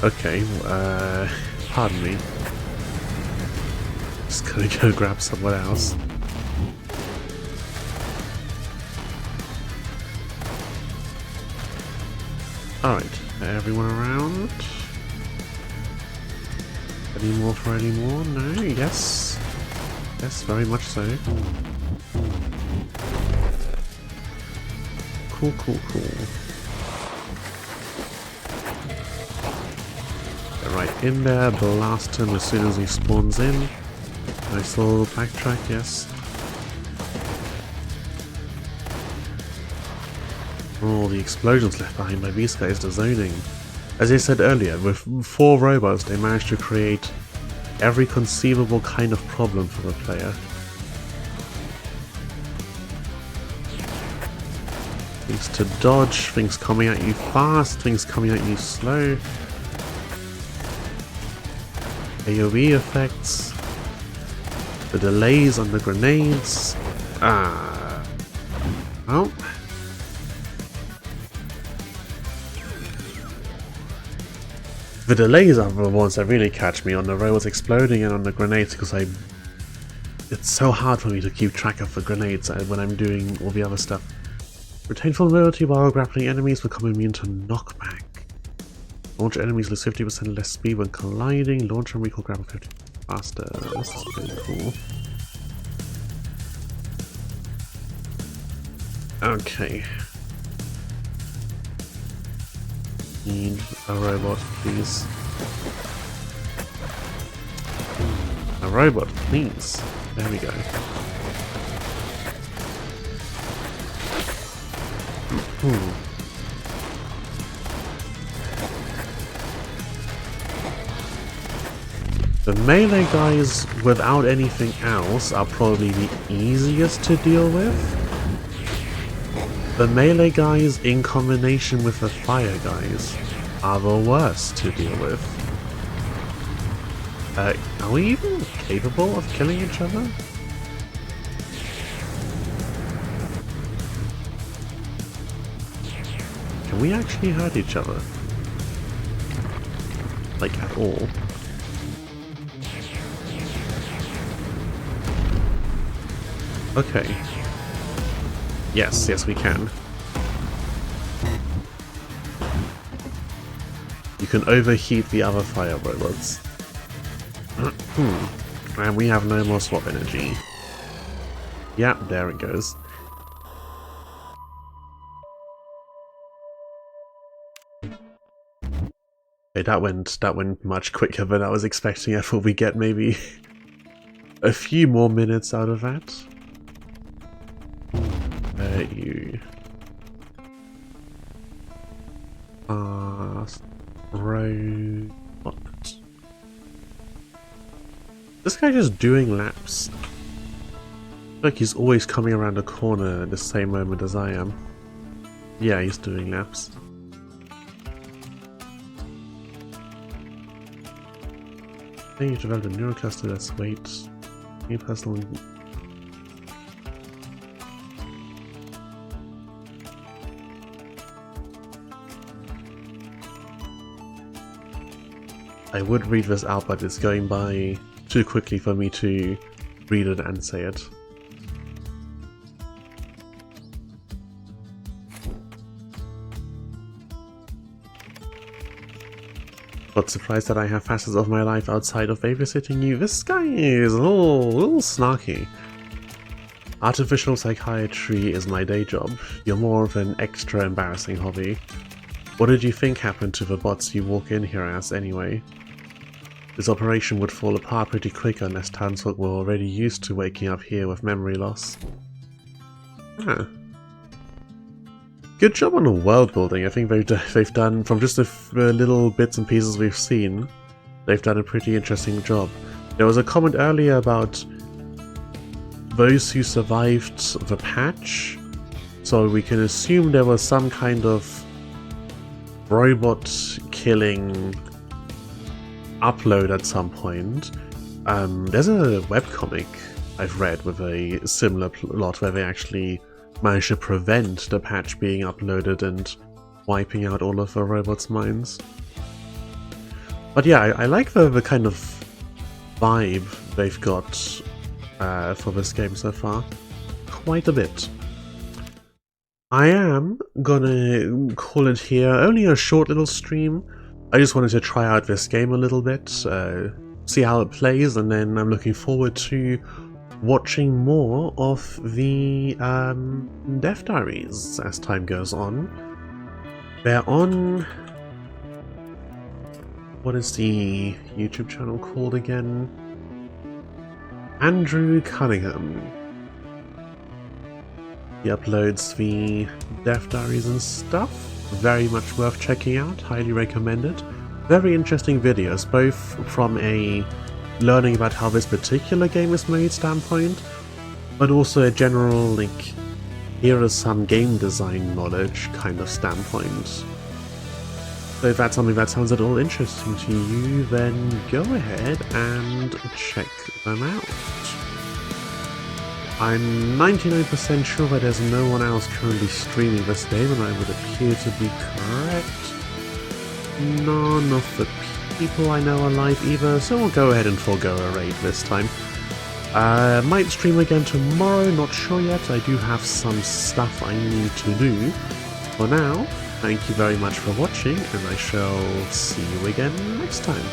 Okay, pardon me. Just gonna go grab someone else. Alright, everyone around? Any more for any more? No? Yes? Yes, very much so. Cool, cool, cool. Get right in there, blast him as soon as he spawns in. Nice little backtrack, yes. All the explosions left behind by these guys, the zoning. As I said earlier, with 4 robots they managed to create every conceivable kind of problem for the player. Things to dodge, things coming at you fast, things coming at you slow. AoE effects. The delays on the grenades. Well. The delays are the ones that really catch me on the robots exploding and on the grenades because it's so hard for me to keep track of the grenades when I'm doing all the other stuff. Retain full mobility while grappling enemies, become immune to knockback. Launch enemies lose 50% less speed when colliding. Launch and recoil grapple 50% faster. This is pretty cool. Okay. Need a robot, please. A robot, please. There we go. The melee guys without anything else are probably the easiest to deal with. The melee guys in combination with the fire guys are the worst to deal with. Are we even capable of killing each other? Can we actually hurt each other? Like, at all? Okay. Yes, yes we can. You can overheat the other fire robots. And we have no more swap energy. Yep, there it goes. Okay, that went much quicker than I was expecting. I thought we'd get maybe a few more minutes out of that. You robot. This guy just doing laps. Like he's always coming around a corner at the same moment as I am. Yeah, he's doing laps. I think you developed a neurocluster that's weight. New personal. I would read this out, but it's going by too quickly for me to read it and say it. But surprised that I have facets of my life outside of babysitting you. This guy is a little snarky. Artificial psychiatry is my day job. You're more of an extra embarrassing hobby. What did you think happened to the bots you walk in here as anyway? This operation would fall apart pretty quick unless Townsfolk were already used to waking up here with memory loss. Huh. Good job on the world building. I think they've done, from just the little bits and pieces we've seen, they've done a pretty interesting job. There was a comment earlier about those who survived the patch, so we can assume there was some kind of robot killing upload at some point. There's a webcomic I've read with a similar plot where they actually managed to prevent the patch being uploaded and wiping out all of the robots' minds. But yeah, I like the kind of vibe they've got for this game so far. Quite a bit. I am gonna call it here. Only a short little stream. I just wanted to try out this game a little bit, see how it plays, and then I'm looking forward to watching more of the Death Diaries as time goes on. They're on... what is the YouTube channel called again? Andrew Cunningham. He uploads the Death Diaries and stuff. Very much worth checking out, highly recommended. Very interesting videos, both from a learning about how this particular game is made standpoint, but also a general, like, here is some game design knowledge kind of standpoint. So if that's something that sounds at all interesting to you, then go ahead and check them out. I'm 99% sure that there's no one else currently streaming this game, and I would appear to be correct. None of the people I know are live either, so we'll go ahead and forego a raid this time. Might stream again tomorrow, not sure yet. I do have some stuff I need to do. For now, thank you very much for watching, and I shall see you again next time.